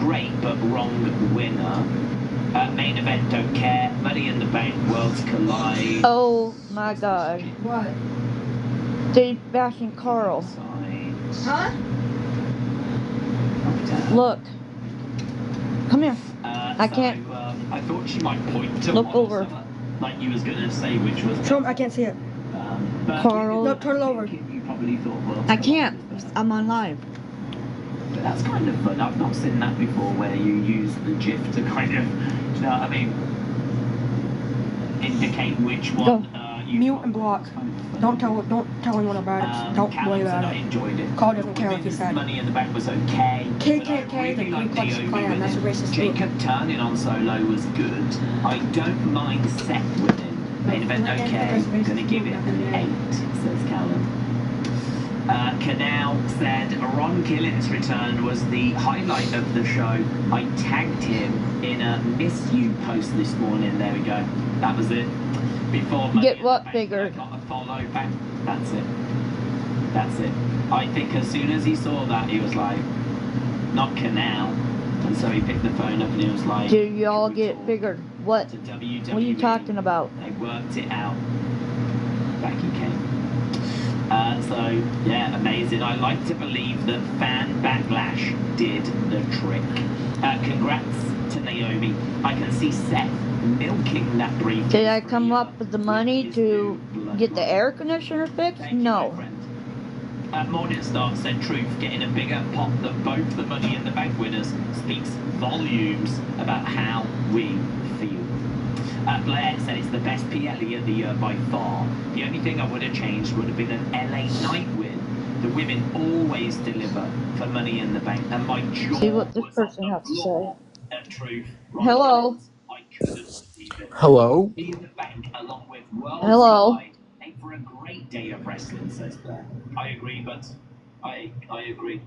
great but wrong winner. Main event, don't care. Money in the Bank, Worlds Collide. Oh my god. What? They're bashing Carl. Huh? Look. Come here. I So, can't. I thought she might point to Look one over. like you was gonna say, which was. Show him, I can't see it. Carl. No, turn it over. You probably thought Worlds I Collide can't. was better. I'm on live. But that's kind of fun. I've not seen that before, where you use the GIF to kind of, you know what I mean, indicate which one. You Mute and block. Don't tell anyone about it. Don't worry about I it. enjoyed it. Carl doesn't care what he said. Money in the Bank was okay. KKK, the Ku Klux Klan, that's a racist group. Jacob turning on Solo was good. I don't mind Seth winning. Main event okay. Gonna give it an 8, says Callum. Canal said Ron Killen's return was the highlight of the show. I tagged him in a miss you post this morning. There we go. That was it. Before Get what bigger? Got a follow back. That's it. That's it. I think as soon as he saw that, he was like, not Canal. And so he picked the phone up and he was like, Do y'all get bigger? What? What are you talking about? They worked it out. Becky came. So, yeah, amazing. I like to believe that fan backlash did the trick. Congrats to Naomi. I can see Seth milking that brief. Did I come up with the money to get the air conditioner fixed? No. Morningstar said truth, getting a bigger pot than both the Money in the Bank winners speaks volumes about how we feel. Blair said it's the best PLE of the year by far. The only thing I would have changed would have been an LA Night win. The women always deliver for Money in the Bank, and my jaw See what this person has to say. Truth. Hello. I couldn't believe it. Hello. Money in the Bank, along with Worlds Hello. Collide, made for a great day of wrestling, says Blair. I agree, but I agree.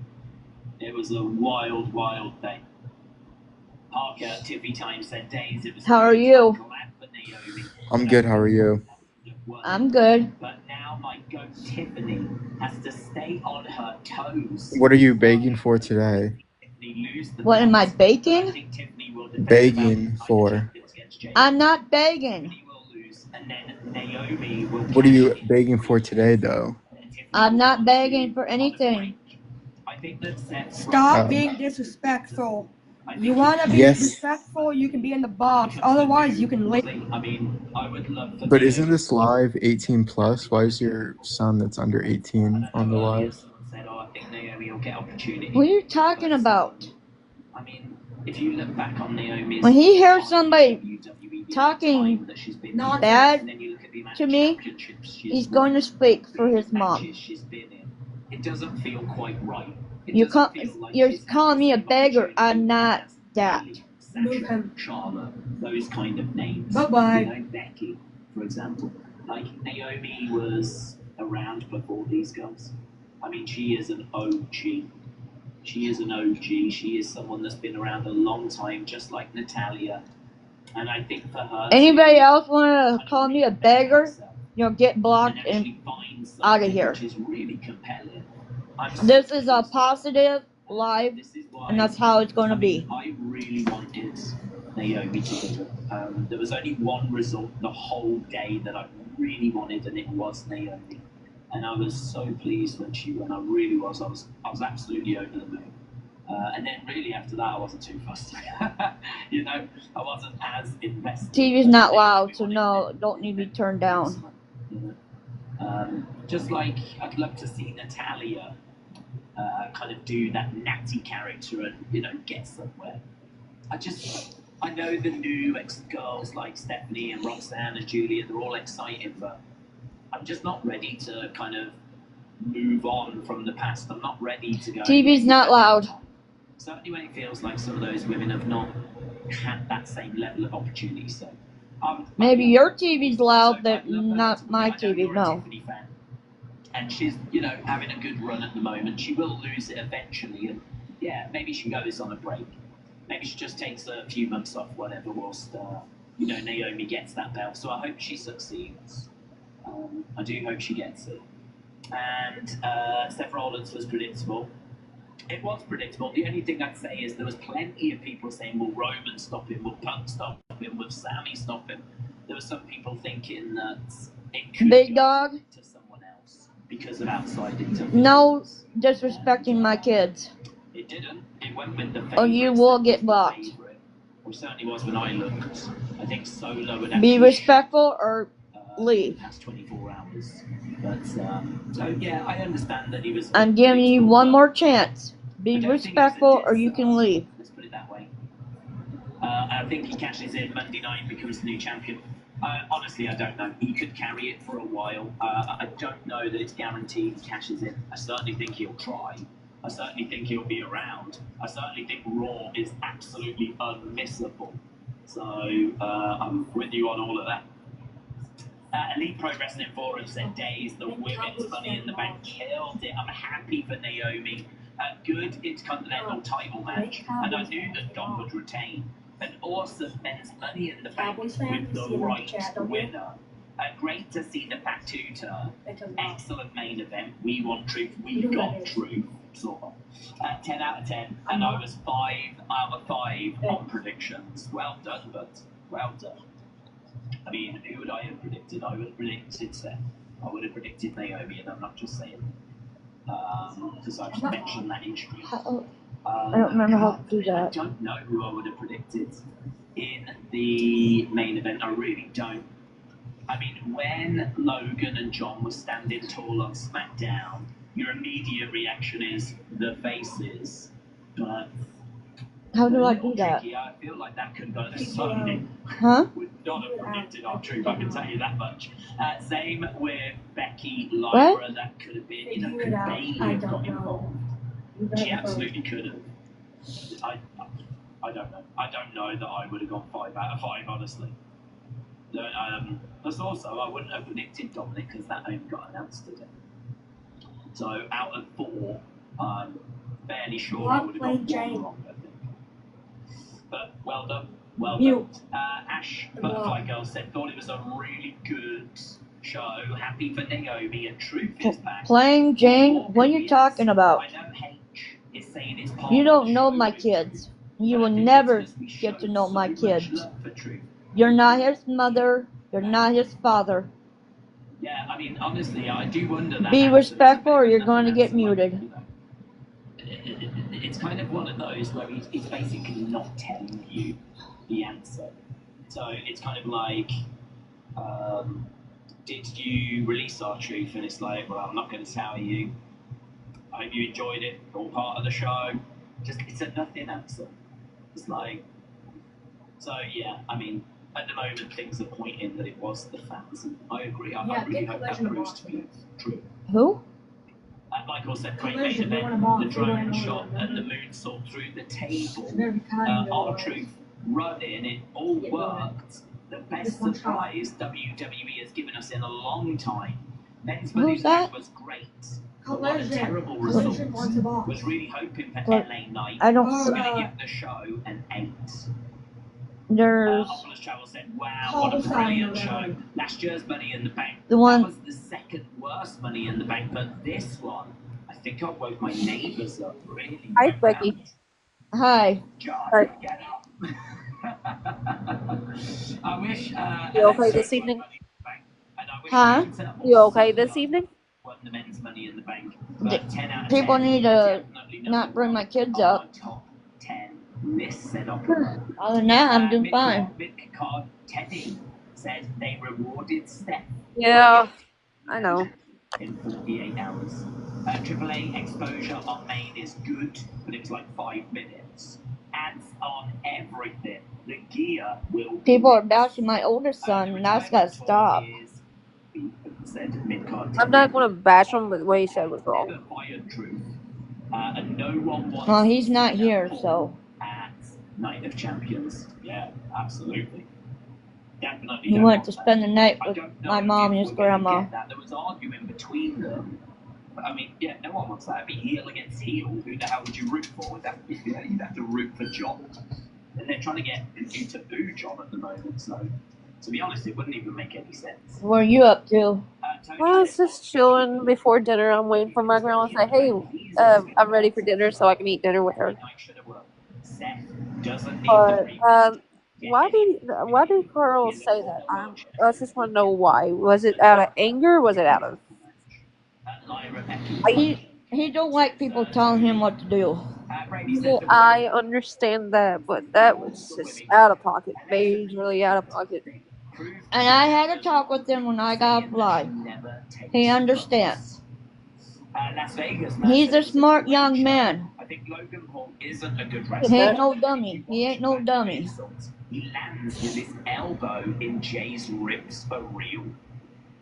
It was a wild, wild day. Parker, Tiffy Time said days. It was. How are you? I'm good. How are you? I'm good. But now my goat Tiffany has to stay on her toes. What are you begging for today? What am I baking? Begging for? I'm not begging. What are you begging for today, though? I'm not begging for anything. Stop being disrespectful. You want to be respectful, you can be in the box. Otherwise, you can leave. But isn't this live 18 plus? Why is your son that's under 18 on the live? What are you talking about? I mean, if you look back on Naomi's, when he hears somebody talking bad to me, he's going to speak for his mom. It doesn't feel quite right. You're calling me a beggar. I'm not that. Move him. Charlotte, those kind of names. Bye-bye. You know, Becky, for example. Like, Naomi was around before these guys. I mean, she is an OG. She is an OG. She is someone that's been around a long time, just like Natalia. And I think for her... Anybody else want to call me a beggar? You know, get blocked and out of here. Which is really compelling. This is a positive live, and that's how it's going to be. I really wanted Naomi to do it. There was only one result the whole day that I really wanted, and it was Naomi. And I was so pleased when she won. I really was. I was absolutely over the moon. And then really after that, I wasn't too fussed. You know, I wasn't as invested. TV's not loud, so no, don't need to be turned down. Just like I'd love to see Natalia kind of do that natty character and, you know, get somewhere. I know the new ex-girls like Stephanie and Roxanne and Julia, they're all excited, but I'm just not ready to kind of move on from the past. I'm not ready to go. TV's not loud. Certainly when it feels like some of those women have not had that same level of opportunity. So maybe your TV's loud, but not my TV, no. And she's, you know, having a good run at the moment. She will lose it eventually, and yeah, maybe she goes on a break. Maybe she just takes a few months off, whatever, whilst you know, Naomi gets that belt. So I hope she succeeds. I do hope she gets it. And Seth Rollins was predictable. It was predictable. The only thing I'd say is there was plenty of people saying, will Roman stop him? Will Punk stop him? Will Sammy stop him? There were some people thinking that it could Big go dog. to someone else because of outside interference. No disrespecting my kids. It didn't. It went with the favourite. Or you will get blocked. Or certainly was when I looked. I think Solo would Be respectful or leave. Past 24 hours. But, so yeah, I understand that he was... I'm giving you one more chance. Be respectful or you can leave. Let's put it that way. I think he cashes in Monday night, becomes the new champion. Honestly, I don't know. He could carry it for a while. I don't know that it's guaranteed he cashes in. I certainly think he'll try. I certainly think he'll be around. I certainly think Raw is absolutely unmissable. So, I'm with you on all of that. Elite Pro Wrestling Forum said Days, the women's Money in the Bank killed it. I'm happy for Naomi. Good Intercontinental title match, and I knew that Dom would retain. An awesome men's Money in the Bank with the right winner. Great to see the back two turn. Excellent main event. We want truth. We got truth. Sort of. 10 out of 10, and I was 5 out of 5 on predictions. Well done, bud. Well done. I mean, who would I have predicted? I would have predicted Seth. I would have predicted Naomi, and I'm not just saying because I've mentioned that in stream. I don't remember how to do that. I don't know who I would have predicted in the main event. I really don't. I mean, when Logan and John were standing tall on SmackDown, your immediate reaction is the faces, but... How do I do that? I feel like that could go to Sony. Huh? Would not have predicted our truth, I can tell you that much. Same with Becky, Lyra, What? that could have been, could Bailey have got involved? She absolutely could have. I don't know. I don't know that I would have gone 5 out of 5, honestly. Plus also, I wouldn't have predicted Dominic because that only got announced today. So out of 4, I'm fairly sure I would have gone 1 wrong, I think. But well done. Well done. Ash, Butterfly Girl, said, thought it was a really good show. Happy for Naomi, and Truth is back. Playing Jane? What are you talking about? I know H is saying it's part You of don't the know show, my which- kids. You but I will think it's never because we get to showed know so my much kids. love for Truth. You're not his mother. You're not his father. Yeah, I mean, honestly, I do wonder that. Be answer is respectful or better you're than going to an get answer like, muted. you know, it's kind of one of those where he's basically not telling you the answer. So it's kind of like, did you release our truth? And it's like, well, I'm not going to tell you. I hope you enjoyed it. All part of the show. Just, it's a nothing answer. It's like, so yeah, I mean, at the moment things are pointing that it was the fans. And I agree. I really hope that proves to be true. Who? Michael said, great main event, the drone shot and the moonsault through the table. R-Truth running, it all worked. The best surprise WWE has given us in a long time. Men's Money that? was great. But what a terrible result. Was really hoping for LA Knight. I don't. We're going to give the show an 8. There's Opulus Travel said, wow, what a brilliant show. Last year's Money in the Bank. The one- That was the second worst Money in the Bank, but this one, I think I woke my neighbours up really. Hi, Becky. hi. John, Hi. get up. I wish. You okay this evening? Huh? You okay this evening? Won the men's Money in the Bank. D- But 10 out of people 10, need to definitely not bring my kids are up. Top 10 list set up. Other than that, I'm doing fine. Mick Card Teddy said they rewarded Steph Yeah, I know. in 48 hours. AAA exposure on main is good, but it was like 5 minutes. Ads on everything. The gear will. People are bashing my oldest son, and that's gotta stop. Said Mid-Card I'm not going to bash him, but what he said was wrong. Never fired Truth. And no one wants Well, he's not here, so at Night of Champions. Yeah, absolutely. Definitely. he don't went want to that. spend the night I with don't know my mom and if his we're gonna grandma. get that. There was arguing between them. But, I mean, yeah, no one wants that. It'd be heel against heel. Who the hell would you root for? You'd have to root for John. And they're trying to get you to boo John at the moment, so To be honest, it wouldn't even make any sense. What are you up to? Well, I was just chilling before dinner. I'm waiting for my grandma to say, "Hey, I'm ready for dinner, so I can eat dinner with her." But why did Carl say that? I just want to know why. Was it out of anger? Was it out of? He don't like people telling him what to do. Well, I understand that, but that was just out of pocket. Majorly out of pocket. And I had a talk with him when I got off live. He understands. He's a smart young man. He ain't no dummy. He ain't no dummy. He lands with his elbow in Jay's ribs for real.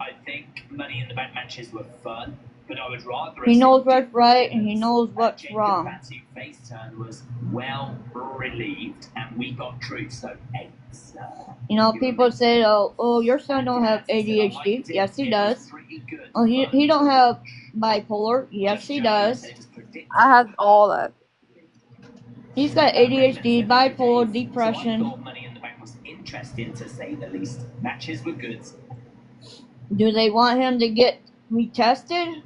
I think Money in the Bank matches were fun, but I would rather. He knows what's right and he knows what's wrong. Face turn was well relieved, and we got truth. So thanks. You know, people say, "Oh, your son don't have ADHD." Yes, he does. Oh, he don't have bipolar. Yes, he does. I have all that. He's got ADHD, bipolar, depression. Interesting to say the least. Matches were good. Do they want him to get retested?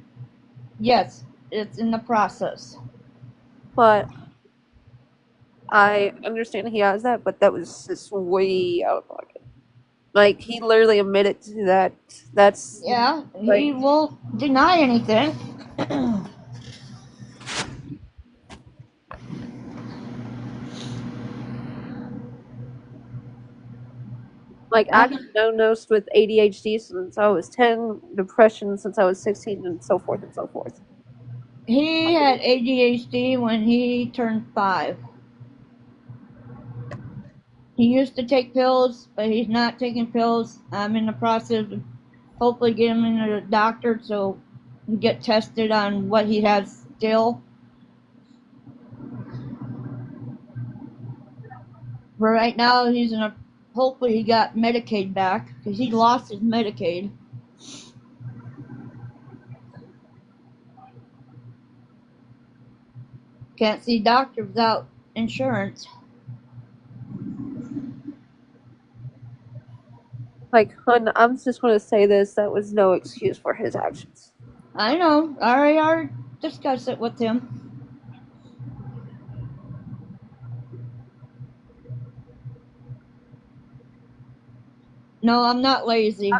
Yes, it's in the process. But I understand he has that, but that was just way out of pocket. Like, he literally admitted to that. That's... Yeah, he won't deny anything. Like, I've been diagnosed with ADHD since I was 10, depression since I was 16, and so forth and so forth. He had ADHD when he turned 5. He used to take pills, but he's not taking pills. I'm in the process of hopefully getting him into the doctor so he get tested on what he has still. But right now, he's in a... Hopefully he got Medicaid back, because he lost his Medicaid. Can't see doctor without insurance. Like, hun, I'm just going to say this, that was no excuse for his actions. I know. I already discussed it with him. No, I'm not lazy.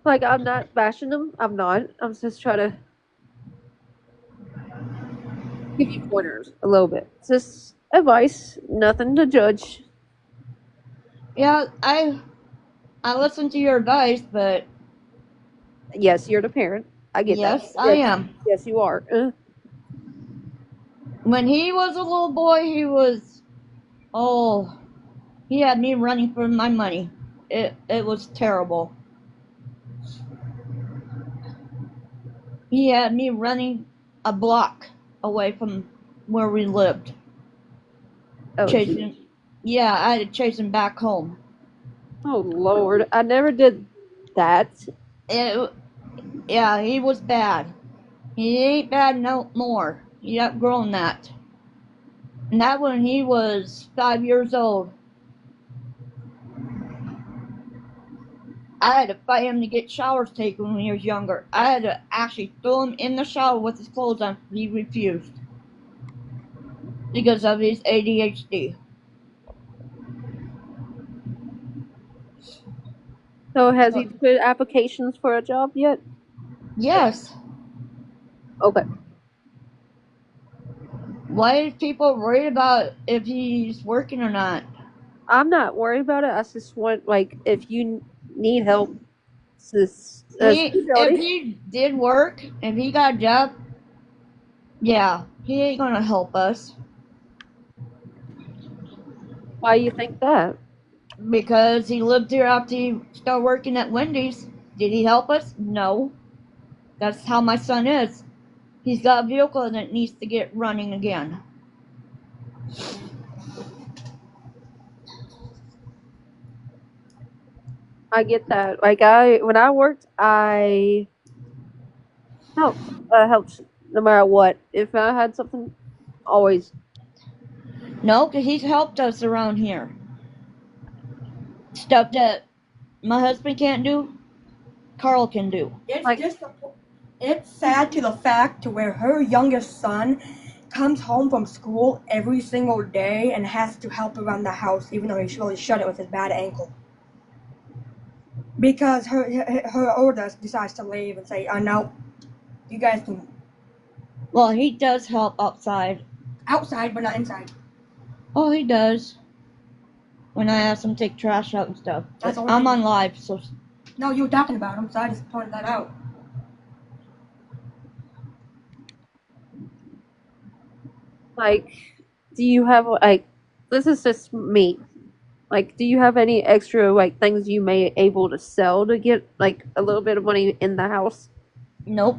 Like, I'm not bashing him. I'm not. I'm just trying to give you pointers a little bit. It's just advice, nothing to judge. Yeah, I listen to your advice, but... Yes, you're the parent. I get that. Yes, I am. Yes, you are. When he was a little boy, he was... Oh, he had me running for my money. It was terrible. He had me running a block away from where we lived. Oh, chasing. Yeah, I had to chase him back home. Oh, Lord. I never did that. Yeah, he was bad. He ain't bad no more. He outgrown that. And that when he was 5 years old. I had to fight him to get showers taken when he was younger. I had to actually throw him in the shower with his clothes on. He refused. Because of his ADHD. So has he put applications for a job yet? Yes. Okay. Why is people worried about if he's working or not? I'm not worried about it. I just want, like, if you need help, if he did work, if he got a job, yeah, he ain't gonna help us. Why do you think that? Because he lived here after he started working at Wendy's. Did he help us? No. That's how my son is. He's got a vehicle that needs to get running again. I get that. Like, when I worked, I helped no matter what. If I had something, always. No, because he's helped us around here. Stuff that my husband can't do, Carl can do. It's sad to the fact to where her youngest son comes home from school every single day and has to help around the house, even though he's really shut it with his bad ankle. Because her oldest decides to leave and say, no, you guys can. Well, he does help outside. Outside, but not inside. Oh, he does. When I ask him to take trash out and stuff. I'm on live, so. No, you were talking about him, so I just pointed that out. Like, do you have, like, this is just me. Like, do you have any extra, like, things you may able to sell to get, like, a little bit of money in the house? Nope.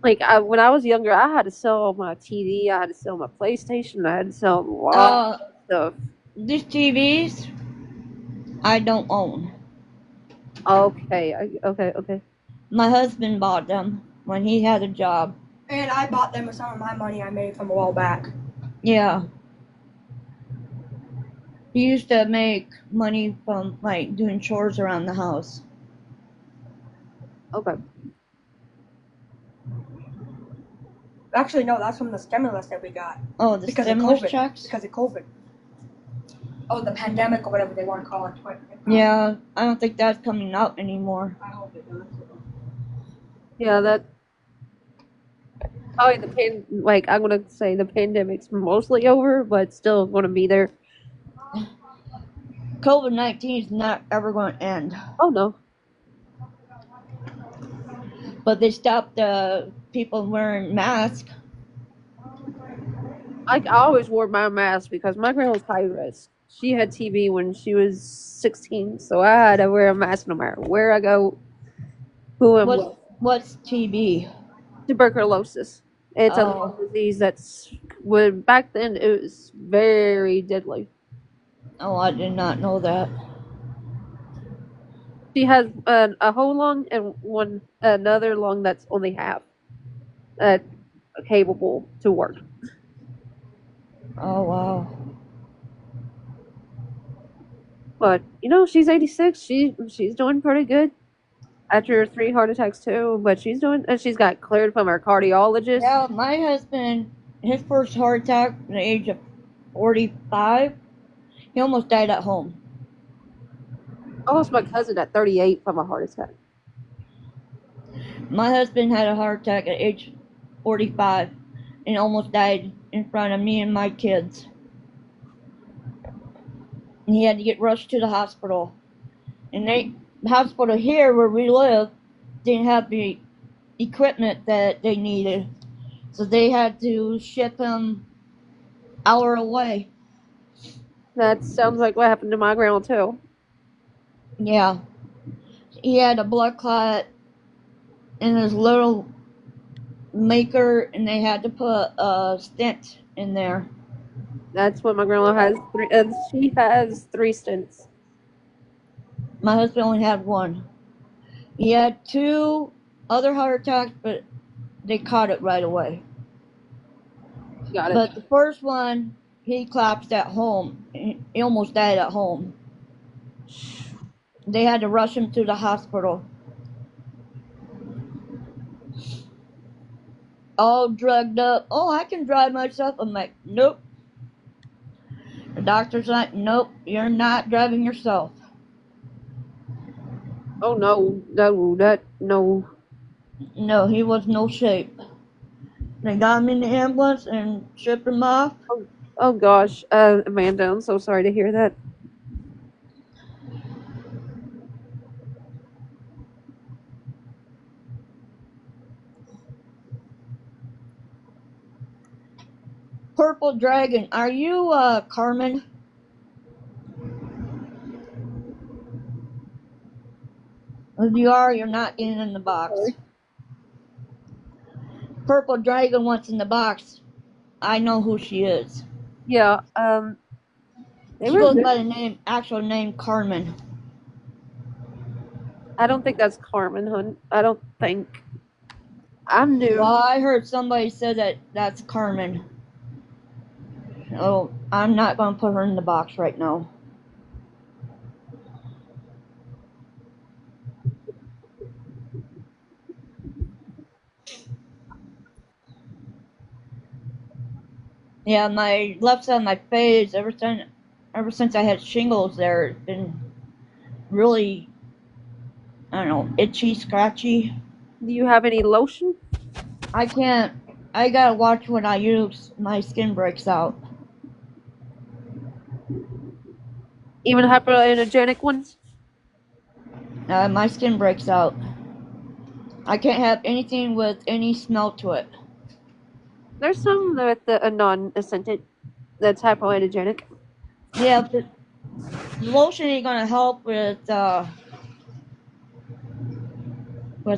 Like, when I was younger, I had to sell my TV, I had to sell my PlayStation, I had to sell a lot of stuff. These TVs, I don't own. Okay, okay. My husband bought them when he had a job. And I bought them with some of my money I made from a while back. Yeah. He used to make money from, like, doing chores around the house. Okay. Actually, no, that's from the stimulus that we got. Oh, the stimulus checks? Because of COVID. Oh, the pandemic or whatever they want to call it. Yeah, I don't think that's coming out anymore. I hope it does. Yeah, that. Probably I'm gonna say the pandemic's mostly over, but still gonna be there. COVID-19 is not ever going to end. Oh no. But they stopped the people wearing masks. I always wore my mask because my grandma was high risk. She had TB when she was 16, so I had to wear a mask no matter where I go, who I'm with. What's TB? Tuberculosis. It's a lung disease back then it was very deadly. Oh, I did not know that. She has a whole lung and another lung that's only half capable to work. Oh, wow. But, she's 86. She's doing pretty good. After 3 heart attacks, too. But she's got cleared from her cardiologist. Yeah, my husband, his first heart attack at the age of 45, he almost died at home. I lost my cousin at 38 from a heart attack. My husband had a heart attack at age 45 and almost died in front of me and my kids. And he had to get rushed to the hospital. And the hospital here where we live didn't have the equipment that they needed. So they had to ship him an hour away. That sounds like what happened to my grandma, too. Yeah. He had a blood clot in his little maker, and they had to put a stent in there. That's what my grandma has. She has 3 stents. My husband only had 1. He had 2 other heart attacks, but they caught it right away. Got it. But the first one, he collapsed at home. He almost died at home. They had to rush him to the hospital. All drugged up. Oh, I can drive myself. I'm like, nope. The doctor's like, nope, you're not driving yourself. Oh, no. No, he was no shape. They got him in the ambulance and shipped him off. Oh gosh. Amanda, I'm so sorry to hear that. Purple Dragon, are you Carmen? If you are, you're not getting in the box. Purple Dragon wants in the box. I know who she is. Yeah, she goes by the actual name Carmen. I don't think that's Carmen, hun. I don't think. I'm new. Well, I heard somebody say that that's Carmen. Oh, I'm not going to put her in the box right now. Yeah, my left side of my face, ever since I had shingles there, it's been really, I don't know, itchy, scratchy. Do you have any lotion? I can't, I gotta watch when I use, my skin breaks out. Even hypoallergenic ones? My skin breaks out. I can't have anything with any smell to it. There's some with the non-scented that's hypoallergenic. Yeah, but the lotion ain't gonna help with that. I'm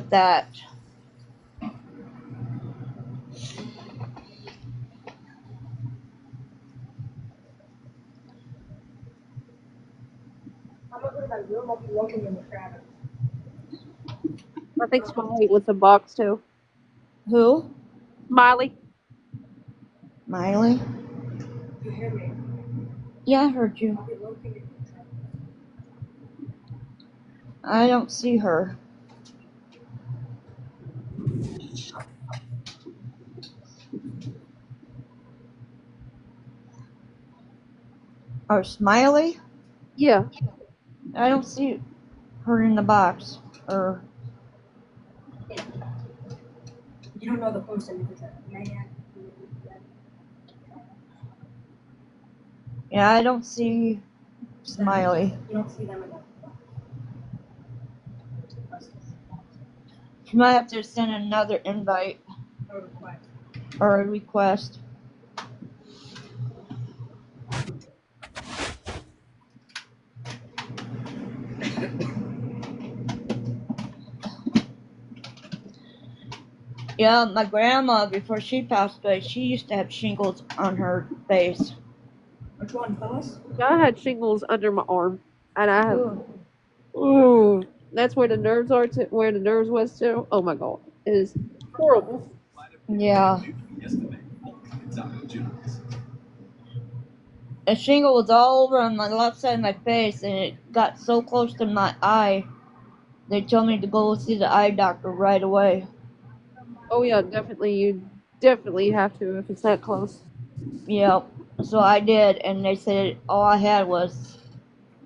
gonna go to my room. I'll be looking in the trash. I think Smiley with the box too. Who? Smiley. Miley? You hear me? Yeah, I heard you. I'll be looking in the trash. I don't see her. Or Smiley? Yeah. I don't see her in the box. Or You don't know the person because that man. yeah, I don't see Smiley. You don't see them in the. You might have to send another invite Or request. or a request. Yeah, my grandma, before she passed away, she used to have shingles on her face. Which one, Phyllis? I had shingles under my arm, and I have. Ooh. Ooh, that's where the nerves are. Where the nerves was too. Oh my god, it is horrible. Yeah. A shingle was all over on my left side of my face, and it got so close to my eye, they told me to go see the eye doctor right away. Oh yeah, definitely. You definitely have to if it's that close. Yep. So I did, and they said all I had was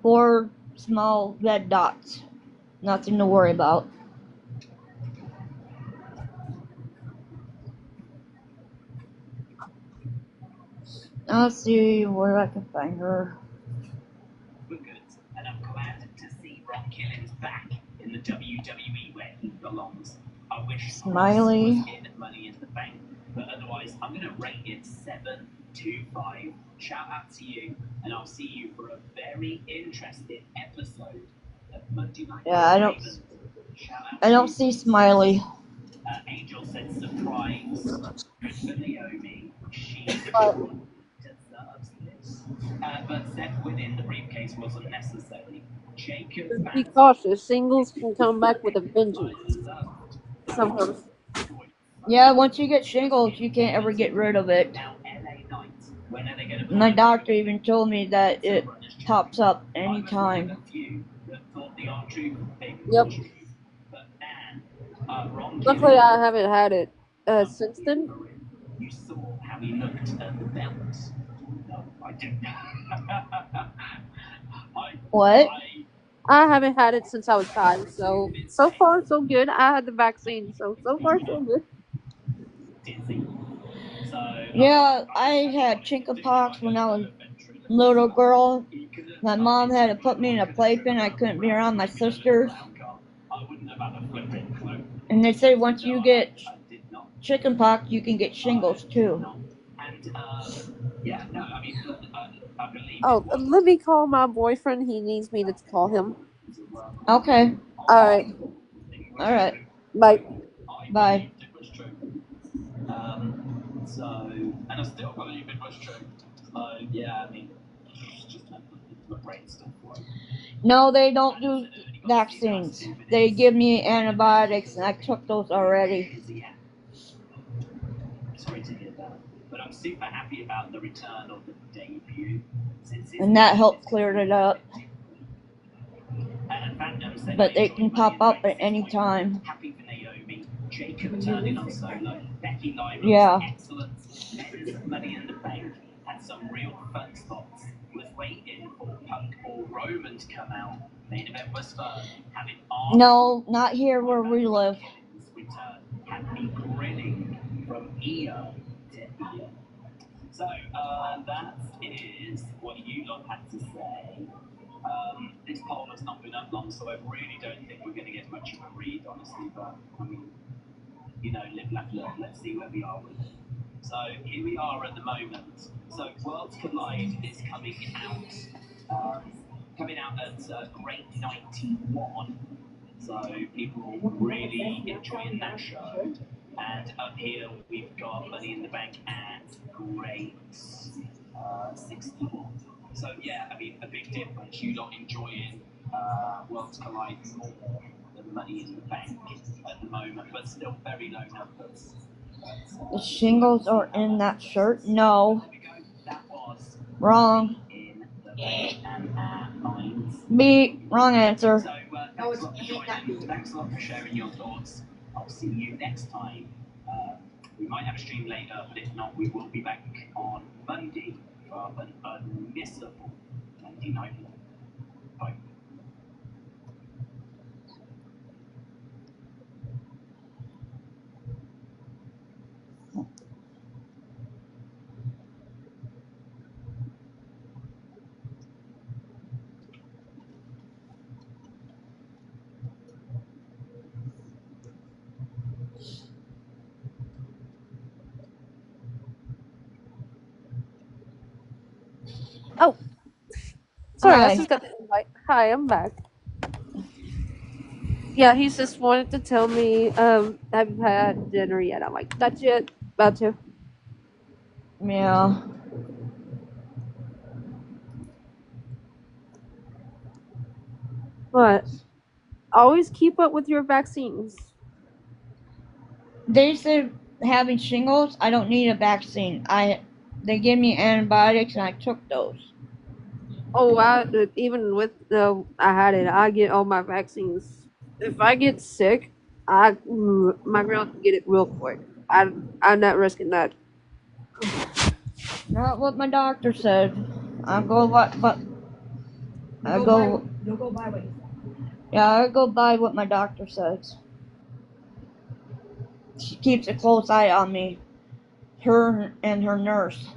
4 small red dots. Nothing to worry about. Let's see where I can find her. We're good, and I'm glad to see Rock Killings back in the WWE where he belongs. I wish Smiley. Ross was in Money in the Bank, but otherwise I'm going to rate it 7-5. Shout out to you, and I'll see you for a very interesting episode of Monday Night. Yeah, I don't see Smiley. Angel said surprise. Good for Naomi. She But deserves this. But Seth winning the briefcase wasn't necessary. Jacob just be cautious. Singles can come back with a vengeance. Sometimes. Yeah, once you get shingles, you can't ever get rid of it. My doctor even told me that it pops up anytime. Yep. Luckily, I haven't had it since then. You saw how he looked at the belt. No, I didn't. What? I haven't had it since I was 5, so far so good. I had the vaccine, so far so good. Yeah, I had chickenpox when I was a little girl. My mom had to put me in a playpen. I couldn't be around my sisters. And they say once you get chickenpox, you can get shingles too. Oh, let me call my boyfriend. He needs me to call him. Okay. Alright. Alright. Bye. Bye. So, and I still believe it was true. Yeah, I mean, just my brain still works. No, they don't do vaccines. They give me antibiotics, and I took those already. Sorry to hear that. But I'm super happy about the return of the debut. And that helped clear it up. Phantom said, But they can pop up at any time. Happy for Naomi. Jacob returning on solo. Becky Lyman's excellent. Men's Money in the Bank had some real fun spots. Was waiting for Punk or Roman to come out. Main event was fun. Having no, not here where we live. Return had me grinning from ear to ear. So that is what you lot had to say. This poll has not been up long, so I really don't think we're going to get much of a read, honestly. But I mean, you know, live, laugh, learn. Let's see where we are with it. So here we are at the moment. So Worlds Collide is coming out at Great 91. So people really enjoying that show. And up here we've got Money in the Bank at Great 61. So yeah, I mean, a big difference. You lot enjoying Worlds Collide more than Money in the Bank at the moment, but still very low numbers. The shingles are in that shirt? No. Wrong. B. Wrong answer. So thanks a lot for sharing your thoughts. I'll see you next time. We might have a stream later, but if not, we will be back on Monday for an unmissable Monday night. Bye. Oh, sorry, Hi. I just got the invite. Hi, I'm back. Yeah, he's just wanted to tell me, have you had dinner yet? I'm like, not yet. About to. Yeah. But always keep up with your vaccines. They said having shingles, I don't need a vaccine. They gave me antibiotics and I took those. Oh, even with I had it. I get all my vaccines. If I get sick, my girl can get it real quick. I'm not risking that. Not what my doctor said. I'll go by what my doctor says. She keeps a close eye on me. Her and her nurse.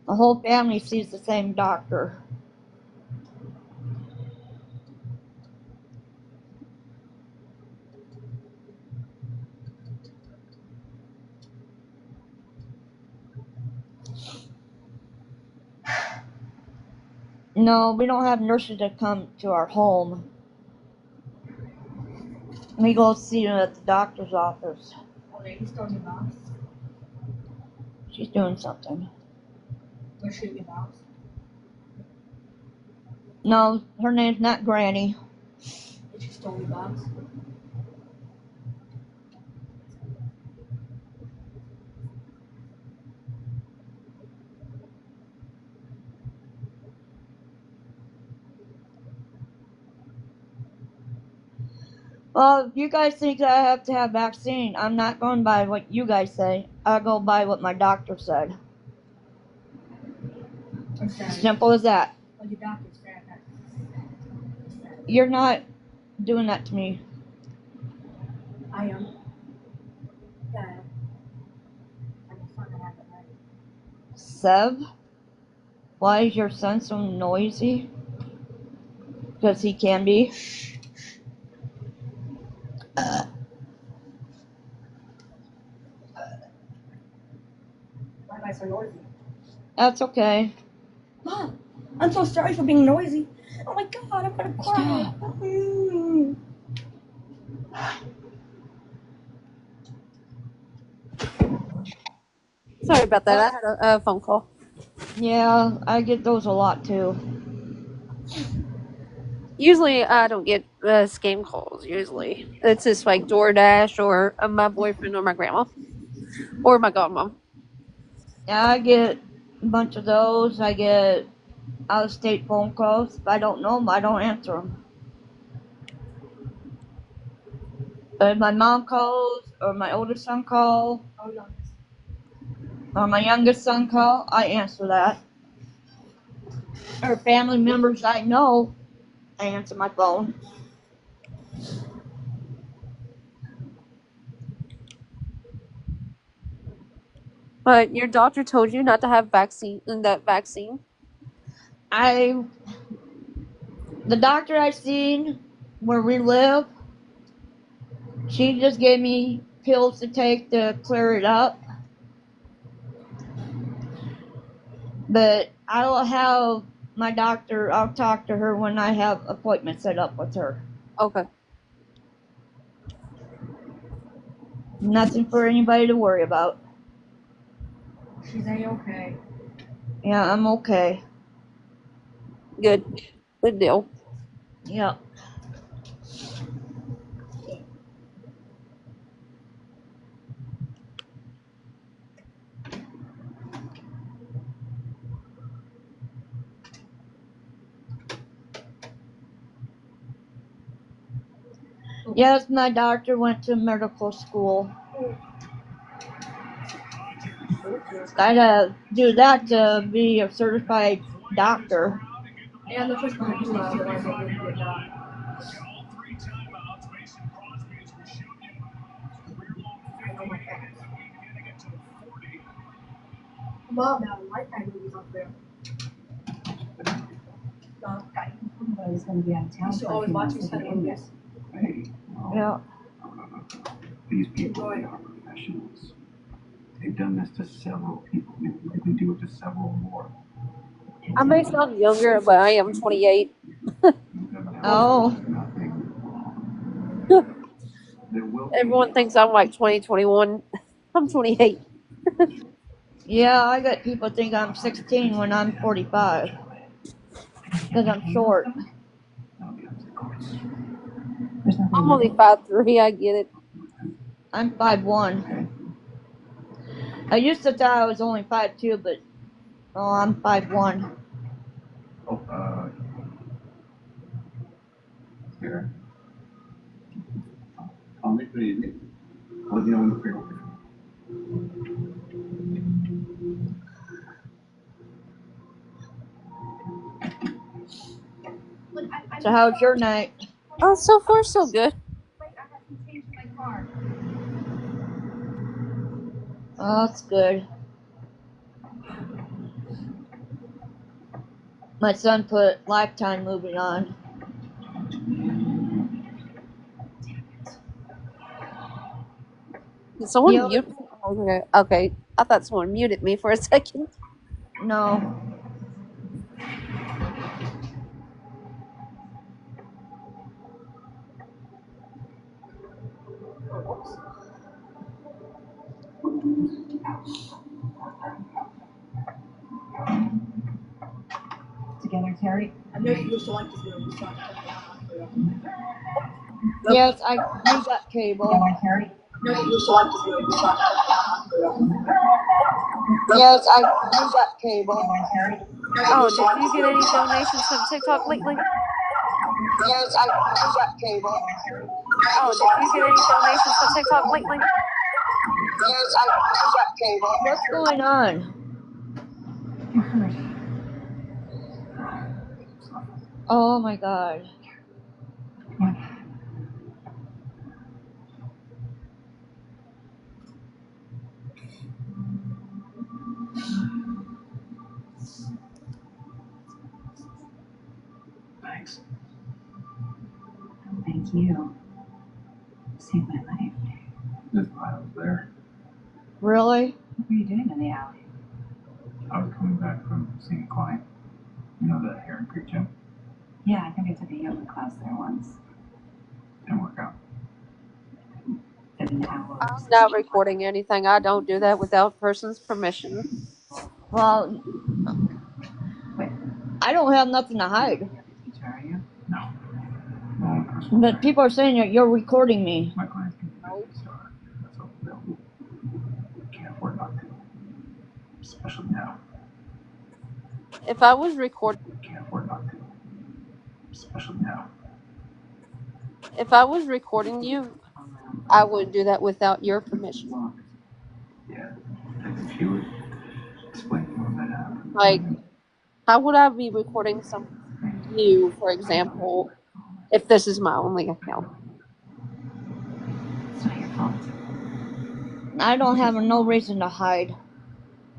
The whole family sees the same doctor. No, we don't have nurses that come to our home. We go see them at the doctor's office. Oh, lady's still in your box? She's doing something. Was she in your box? No, her name's not Granny. Did she stole your box? Well, if you guys think that I have to have vaccine, I'm not going by what you guys say. I go by what my doctor said. Simple as that. Well, your doctor said that. You're not doing that to me. I am. Yeah. I'm fun to have it right. Sev? Why is your son so noisy? Because he can be. Why am I so noisy? That's okay. Mom, I'm so sorry for being noisy. Oh my god, I'm gonna cry. Sorry about that. I had a phone call. Yeah, I get those a lot too. Usually, I don't get scam calls. Usually, it's just like DoorDash or my boyfriend or my grandma or my godmom. Yeah, I get a bunch of those. I get out-of-state phone calls. If I don't know them, I don't answer them. But if my mom calls, or my oldest son calls, or my youngest son calls, I answer that. Or family members I know, I answer my phone. But your doctor told you not to have that vaccine. The doctor I seen where we live, she just gave me pills to take to clear it up. But I'll have my doctor, I'll talk to her when I have appointments set up with her. Okay. Nothing for anybody to worry about. She's A-okay. Yeah, I'm okay. Good deal. Yeah. Yes, my doctor went to medical school. Gotta do that to be a certified doctor. And the first one too, otherwise I wouldn't get that. Mom, now the Lifetime movie's up there. I was going to be out of town. You should always watch these kind of movies. Hey, Yeah. These people, they are professionals. They've done this to several people. Maybe they can do it to several more. I may sound younger, but I am 28. Oh. Everyone thinks I'm like 20, 21. I'm 28. Yeah, I got people think I'm 16 when I'm 45. Because I'm short. I'm only 5'3". I get it. I'm 5'1". I used to thought I was only 5'2", but I'm 5'1". Here. Call me for evening. Let me know when you're free. So how's your night? Oh, so far so good. Oh, that's good. My son put Lifetime movie on. Did someone Yeah. mute me? Okay. I thought someone muted me for a second. No. Together, Terry. I know you used to like this movie, so Yes, we got cable. Together, Terry. I know you used to like this movie, so Yes, we got cable. Together, Terry. Oh, did you get any donations from TikTok lately? Yes, we got cable. Oh, did you get any donations from TikTok lately? Yes, we got cable. What's going on? Oh my god. Thanks. Thank you. Saved my life. That's why I was there. Really? What were you doing in the alley? I was coming back from seeing a client. You know the Heron Creek gym? Yeah, I think I took a yoga class there once. Didn't work out. I'm not recording anything. I don't do that without person's permission. Well, I don't have nothing to hide. Are you? No. But people are saying that you're recording me. My clients can be a big star. That's all available. Can't afford not to. Especially now. If I was recording, Can't afford not to. Especially now. if I was recording you, I would do that without your permission. Yeah. If you would explain more about that. Like, how would I be recording you, for example, if this is my only account? It's not your fault. I don't have no reason to hide.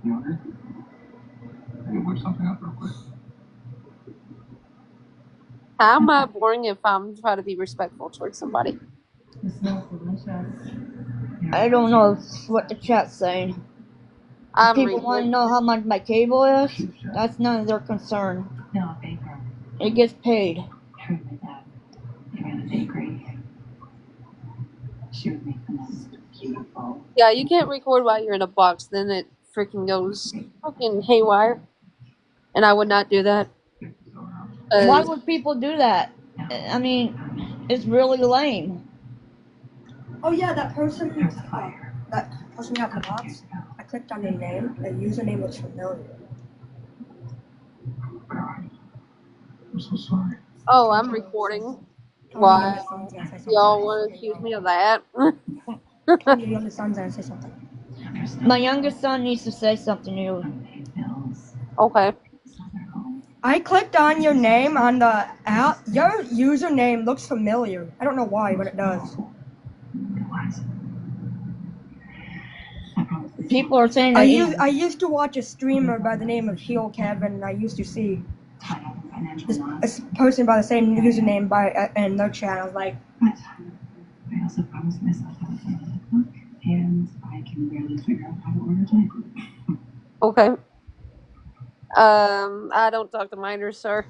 You okay? I can whip something up real quick. How am I boring if I'm trying to be respectful towards somebody? It smells delicious. I don't know what the chat's saying. I'm People reading want to it. know how much my cable is. That's none of their concern. No, baker. It gets paid. True, my dad. He ran a bakery. She would make the most beautiful. Yeah, you can't record while you're in a box, then it freaking goes fucking haywire. And I would not do that. Why would people do that? I mean, it's really lame. Oh yeah, that person we have in the box. I clicked on their name. Their username looks familiar. I'm so sorry. Oh, I'm recording. Why? Y'all want to accuse me of that? Tell me your youngest son's gonna say something. My youngest son needs to say something to you. Okay. I clicked on your name on the app. Your username looks familiar. I don't know why, but it does. People are saying that I used to watch a streamer by the name of Heel Kevin, and I used to see this person by the same username in their channel. Like, I also promised myself I would find a cook, and I can barely figure out how to order Thai food. Okay. I don't talk to minors, sir.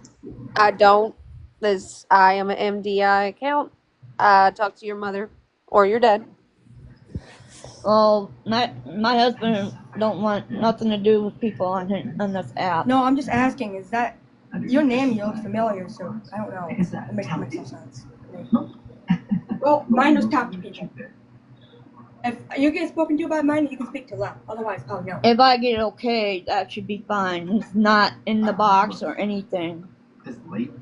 I don't. This I am an MDI account. I talk to your mother or your dad. well, my husband don't want nothing to do with people on this app. no, I'm just asking. Is that your name? You look familiar, so I don't know. It makes no sense. Well, mine was top to people. If you get spoken to by mine, you can speak to them. Otherwise, oh no. If I get okay, that should be fine. It's not in the box or anything. It's late.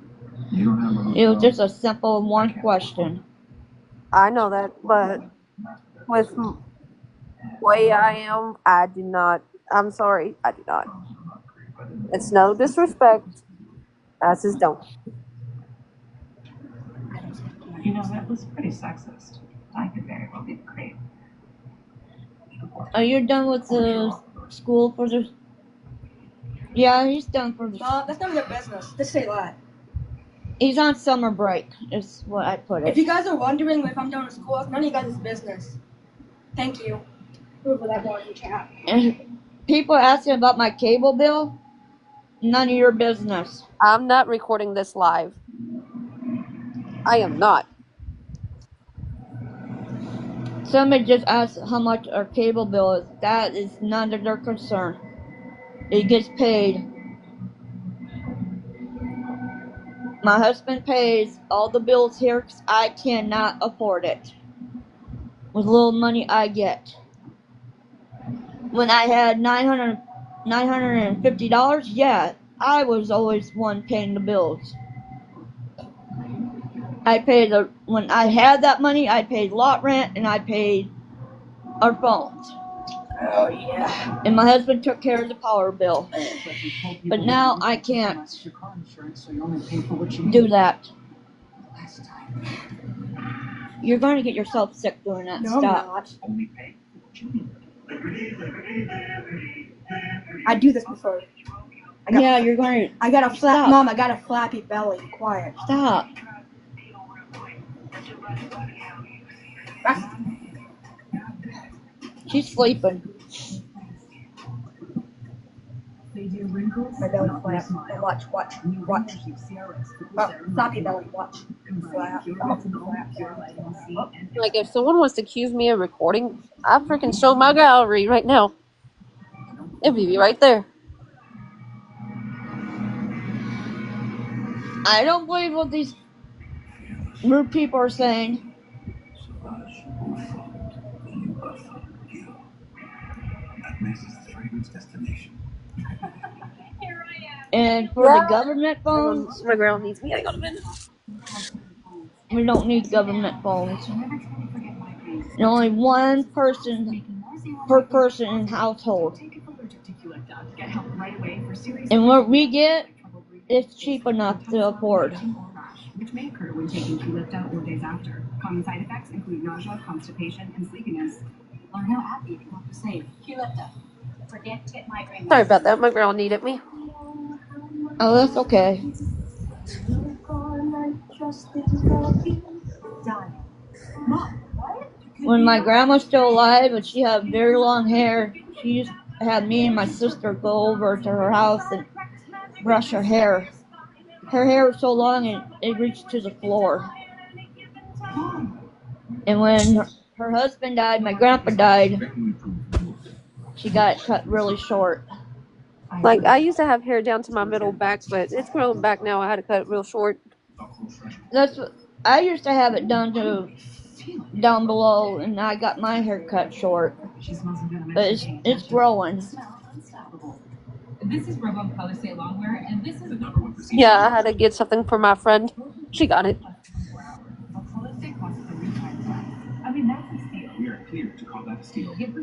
You don't have It was just a simple one question. I know that, but with the way I am, I do not. I'm sorry, I do not. It's no disrespect. I just don't. You know, that was pretty sexist. I could very well be great. Are you done with the school for the? Yeah, he's done for the. That's none of your business. Just say that. He's on summer break, is what I put it. If you guys are wondering if I'm done with school, it's none of you guys' business. Thank you. Whoever that was in chat. And people asking about my cable bill, none of your business. I'm not recording this live. I am not. Somebody just asked how much our cable bill is. That is none of their concern. It gets paid. My husband pays all the bills here because I cannot afford it. With little money I get. When I had $950, yeah, I was always one paying the bills. When I had that money, I paid lot rent and I paid our phones. Oh yeah. And my husband took care of the power bill. But now I can't do that. You're going to get yourself sick doing that. No, Stop. I'm not. I do this before. You're going to. I got a flat. Mom, I got a flappy belly. Quiet. Stop. She's sleeping. My belly flat. And watch. Oh, flappy belly. Watch. Flap. Like, if someone was to accuse me of recording, I'd freaking show my gallery right now. It'd be right there. I don't believe what these rude people are saying. That makes us the fragrance destination. And for the government phones, My girl needs me. I gotta go. we don't need government phones. And only one person per person in household. And what we get is cheap enough to afford. Which may occur when taking Qulipta or days after. Common side effects include nausea, constipation, and sleepiness. Learn how happy you can help you save. Qulipta. Forget to get migraine. Sorry about that. My girl needed me. Oh, that's okay. When my grandma was still alive and she had very long hair, she used to have me and my sister go over to her house and brush her hair. Her hair was so long and it reached to the floor. And when her husband died, my grandpa died, she got it cut really short. Like, I used to have hair down to my middle back, but it's grown back now. I had to cut it real short. That's what I used to have it done to down below, and I got my hair cut short. But it's growing. This is Robo Color Stay Longwear, and this is the number one procedure. Yeah, I had to get something for my friend. She got it.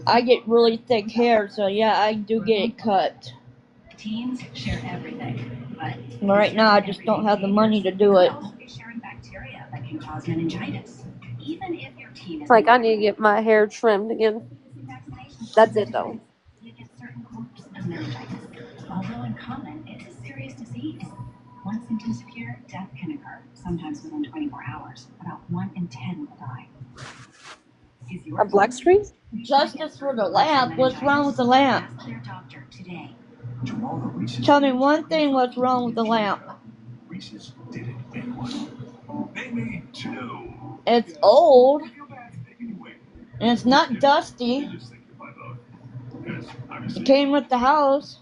I get really thick hair, so yeah, I do get it cut. Teens share everything, but Right now, I just don't have the money to do it. sharing bacteria that can cause meningitis. Even if your teen is Like, I need to get my hair trimmed again. That's it, though. you get certain groups of meningitis. Although uncommon, it's a serious disease. Once symptoms appear, death can occur, sometimes within 24 hours. About 1 in 10 will die. A black screen? Justice for the lamp? What's wrong with the lamp? Ask their doctor today. Tell me one thing what's wrong with the lamp. It's old, and it's not dusty. It came with the house.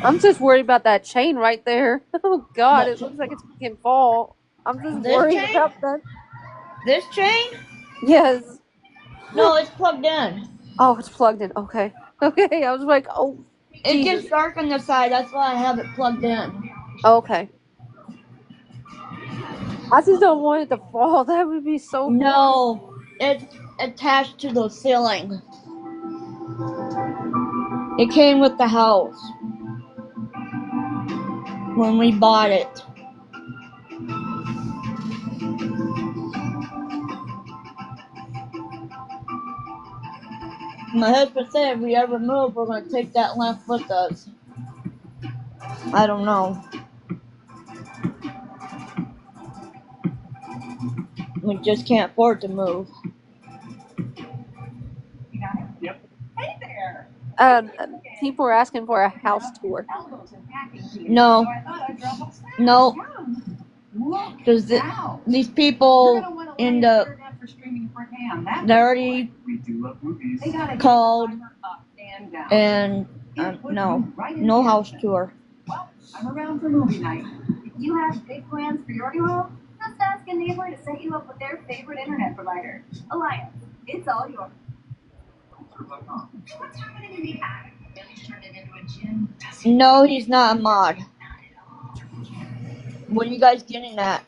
I'm just worried about that chain right there. Oh, God, it looks like it's can fall. I'm just worried about that. This chain? Yes. No, it's plugged in. Oh, it's plugged in. Okay. Okay, I was like, oh, It Jesus. gets dark on the side, that's why I have it plugged in. Okay. I just don't want it to fall. That would be so cool. No, it's attached to the ceiling. It came with the house when we bought it. My husband said if we ever move, we're going to take that lamp with us. I don't know. We just can't afford to move. Yep. Hey there. People are asking for a house tour. No. No. Because these people end up, they already called, and no house tour. Well, I'm around for movie night. If you have big plans for your new home, just ask a neighbor to set you up with their favorite internet provider. Alliance. It's all yours. What's happening in the attic? Billy's turned it into a gym. No, he's not a mod. What are you guys getting at?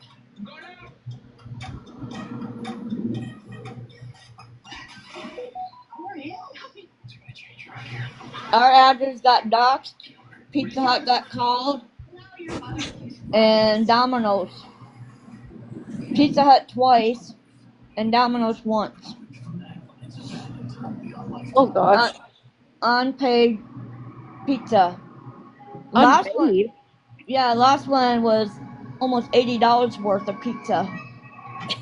Our address got doxxed, Pizza Hut got called, and Domino's. Pizza Hut twice, and Domino's once. Oh, gosh. Unpaid pizza. Unpaid? Last one was almost $80 worth of pizza.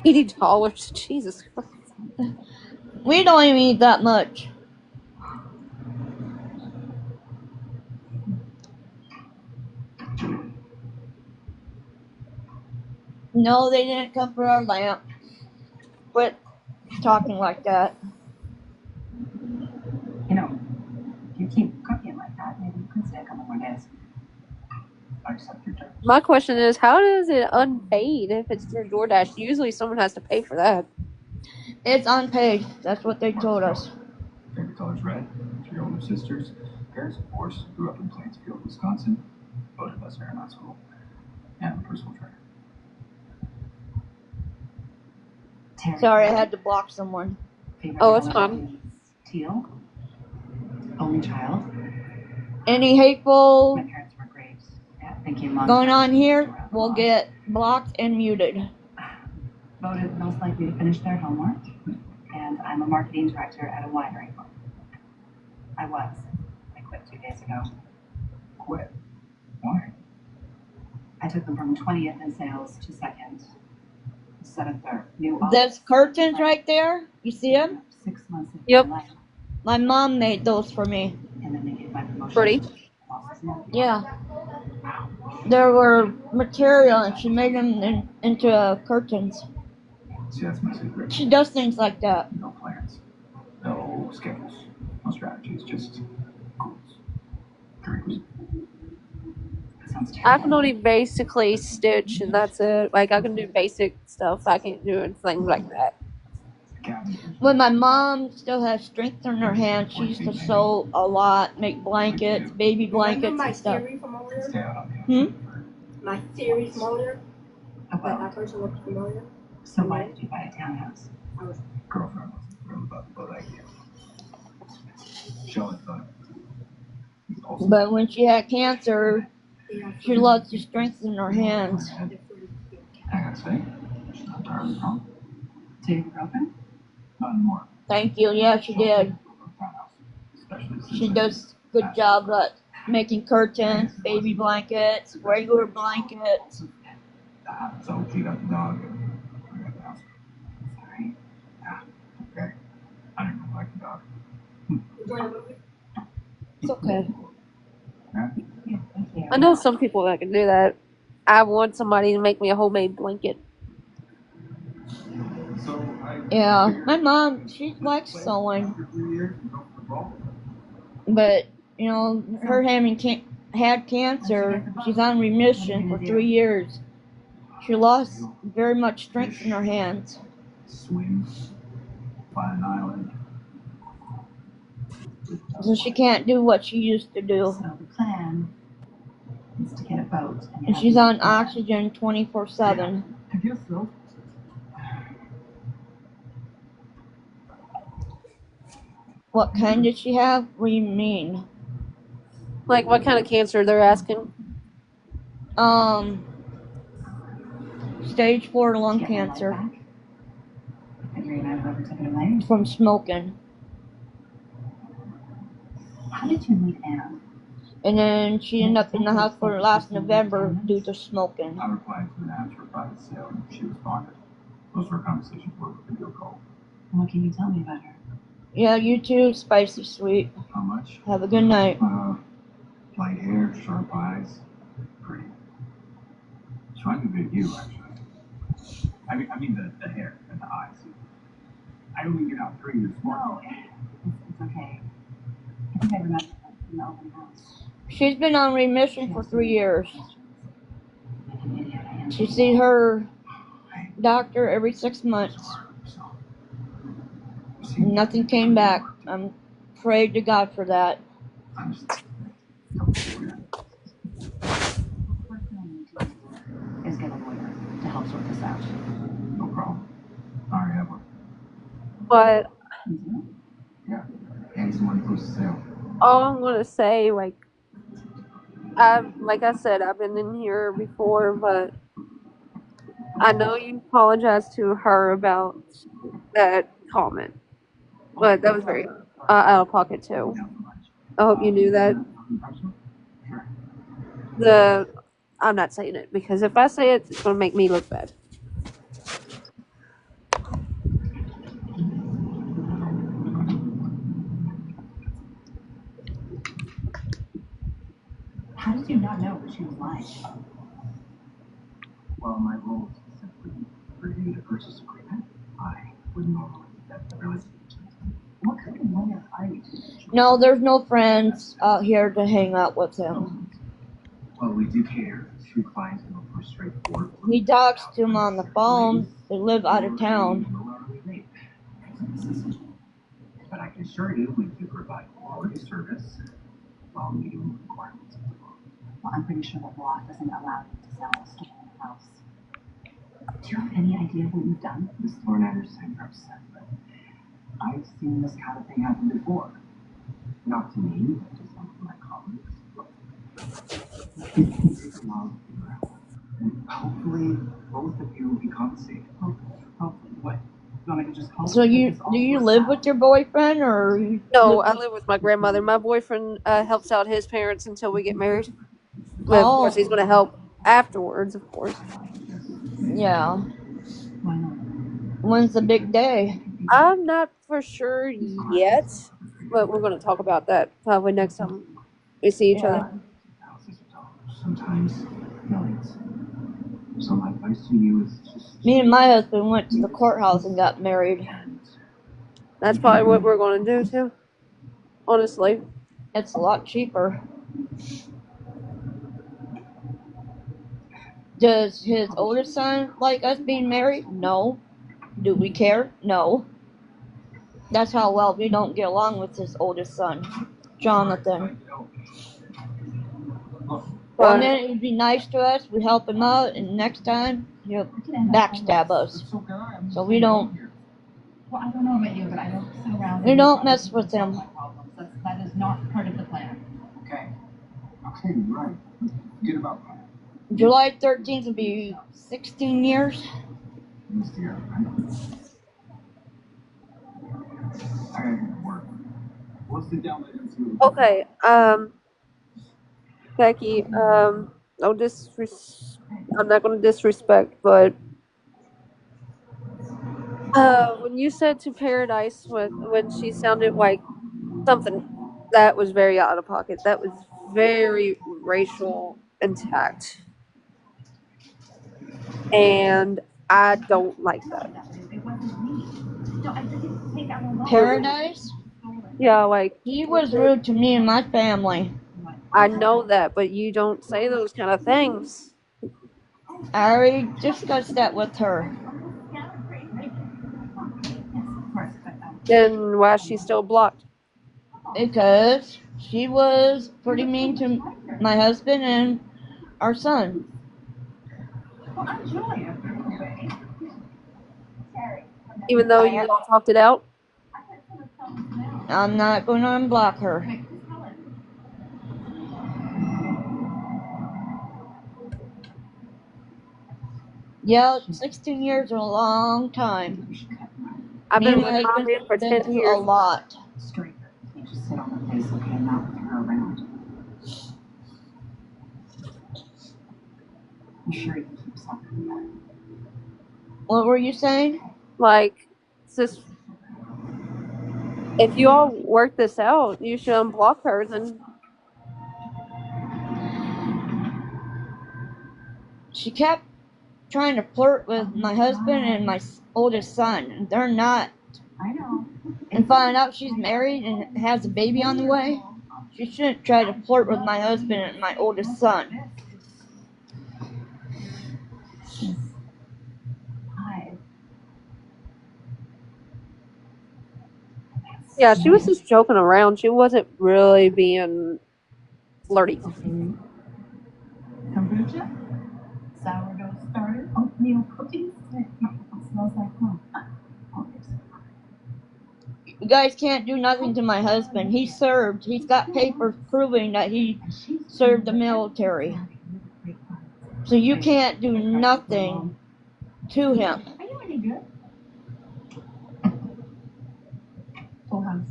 $80? Jesus Christ. We don't even eat that much. No, they didn't come for our lamp. Quit talking like that. You know, if you keep cooking like that, maybe you could stay a couple more days. I accept your terms. My question is, how is it unpaid if it's through DoorDash? Usually someone has to pay for that. It's unpaid. That's what they told us. Favorite color's red. 3 older sisters. Parents divorced. Grew up in Plainsfield, Wisconsin. Voted best aeronaut school. And a personal trainer. Sorry, I had to block someone. Oh, it's fine. Teal. Only child. Any hateful My parents were great. Yeah, thank you, Mom. going on here will get blocked and muted. Voted most likely to finish their homework. And I'm a marketing director at a winery. I was. I quit 2 days ago. Quit. Why? I took them from 20th in sales to 2nd. Set up their new office. There's curtains right there. You see them? 6 months of Yep. my life. My mom made those for me. And then they gave my promotion. Pretty. Yeah. There were material and she made them into curtains. See, that's my secret. She does things like that. No plans. No schedules. No strategies. Just goals. Dreams. Sounds I terrible. can only basically stitch and that's it. Like, I can do basic stuff. I can't do anything like that. When my mom still has strength in her hands, she used to sew a lot, make blankets, baby blankets Remember my and stuff. theory from earlier? Stay out on the Hmm? My theory from earlier? That About. that person looked familiar? So why did you buy a townhouse? I was Girlfriend wasn't thrilled about the boat idea. She only thought it was also But when she had cancer, yeah, she lost the strength in her hands. I gotta say, she's not entirely wrong. To your girlfriend? Not anymore. Thank you. Yeah, she did. Especially since She does a good job at making curtains, baby blankets, regular blankets. So she got the dog and I got the house. Sorry. Yeah, okay. I didn't really like the dog. It's okay. Yeah. Yeah, thank you. I know some people that can do that. I want somebody to make me a homemade blanket. So Yeah, my mom, she likes sewing, after 3 years, you go for the ball. but you know, her had cancer. She's on remission for 3 years. She lost very much strength in her hands. Swim. Find an island. So she can't do what she used to do. So the plan is to get a boat. And she's on oxygen 24/7. I guess so. What kind did she have? What do you mean? Like, what kind of cancer they're asking? Stage 4 lung cancer Figuring out whoever took it away. from smoking. How did you meet Anne? And then she ended up in the hospital last November due to smoking. I replied to an ad for a private sale and she responded. Those were conversations for a video call. What can you tell me about her? Yeah, you too, Spicy Sweet. How much? Have a good night. Light hair, sharp eyes, pretty. She reminds me of you, actually. I mean the hair and the eyes. I don't mean you're not pretty, you're smart. No, it's okay. I think I remember her from the open house. She's been on remission for 3 years. Like an idiot, I am. She sees her doctor every 6 months. Nothing came back. I'm prayed to God for that. I'm just weird. The first thing I need to do is get a lawyer to help sort this out. No problem. I already have one. But You do? Yeah. And someone close to sale. all I'm gonna say, like I said, I've been in here before, but I know you apologized to her about that comment, but that was very out of pocket too. I hope you knew that. Sure. I'm not saying it because if I say it, it's gonna make me look bad. How did you not know what she was like? Well, my role is simply review the purchase agreement. I would normally get the real estate agent. What kind of lawyer are you? No, there's no friends out here to hang out with him. Well, we do cater to clients who look for straightforward. He talks to him on the phone. They live out of town. But I can assure you we do provide quality service while meeting the requirements of the law. Well, I'm pretty sure the law doesn't allow you to sell a stolen house. Do you have any idea what you've done? The store understands are upset, but I've seen this kind of thing happen before. Not to me, but to some of my colleagues. It can take a while to figure out. And hopefully, both of you will be compensated. Hopefully, what? You want me to just hope So that do this all you works live out? with your boyfriend, or you No, live I live with my grandmother. My boyfriend helps out his parents until we get married. with- But of course, Oh, he's going to help afterwards, of course. yeah. Why not? When's the big day? I'm not for sure yet, but we're going to talk about that probably next time we see each other. Thousands of dollars, sometimes millions. So my advice to you is just Me and my husband went to the courthouse and got married. That's probably what we're going to do too. Honestly, It's a lot cheaper. Does his oldest son like us being married? No. Do we care? No. That's how well we don't get along with his oldest son, Jonathan. One but minute he'd be nice to us, we help him out, and next time he'll backstab us. So we don't Well, I don't know about you, but I don't sit around. We and don't solve mess with him. my problems. That is not part of the plan. Okay. Okay, right. Forget about that. July 13th will be 16 years. Mr. I gotta get to work. We'll sit down later and see what we can okay, Becky, no I'm not going to disrespect, but when you said to Paradise when she sounded like something that was very out of pocket, that was very racial attacked, and I don't like that. It wasn't me. No, I didn't take out a loan. Paradise? Yeah, like He was rude to me and my family. I know that, but you don't say those kind of things. I already discussed that with her. Yes, of course, but Then why is she still blocked? Because she was pretty mean to my husband and our son. well, I'm Julia. Anyway. Even though you all talked it out? I'm not going to unblock her. Yeah, 16 years is a long time. I've Me been and with my my husband man for have 10 been through a years. lot. Straight. You just sit on the face, okay, not with her around. I'm sure you can keep something that. What were you saying? Like, it's just, if you all work this out, you should unblock her. Then She kept trying to flirt with my husband and my oldest son. And they're not. I know. And find out she's married and has a baby on the way. She shouldn't try to flirt with my husband and my oldest son. Hi. yeah, she was just joking around. She wasn't really being flirty. Kombucha? Sourdough starter? Oatmeal cookies? It smells like home. You guys can't do nothing to my husband. He served. He's got papers proving that he served the military. So you can't do nothing to him. Are you any good? Full house.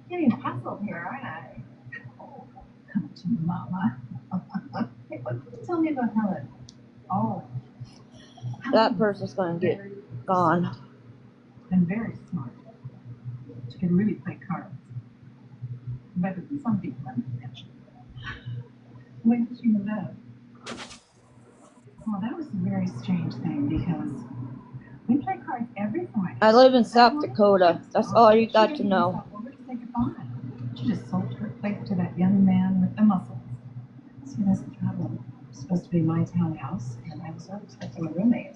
Getting hassled here, aren't I? Oh, come to mama. Hey, what did you tell me about Helen? Oh. That person's going to get gone. And very smart. She can really play cards. Better than some people I mentioned. When did she move out? Well, that was a very strange thing because we play cards every Friday. I live in South Dakota. That's all you got to know. Over to say goodbye. She just sold her plate to that young man with the muscles. See, that's the problem. supposed to be my townhouse, and I was not expecting a roommate.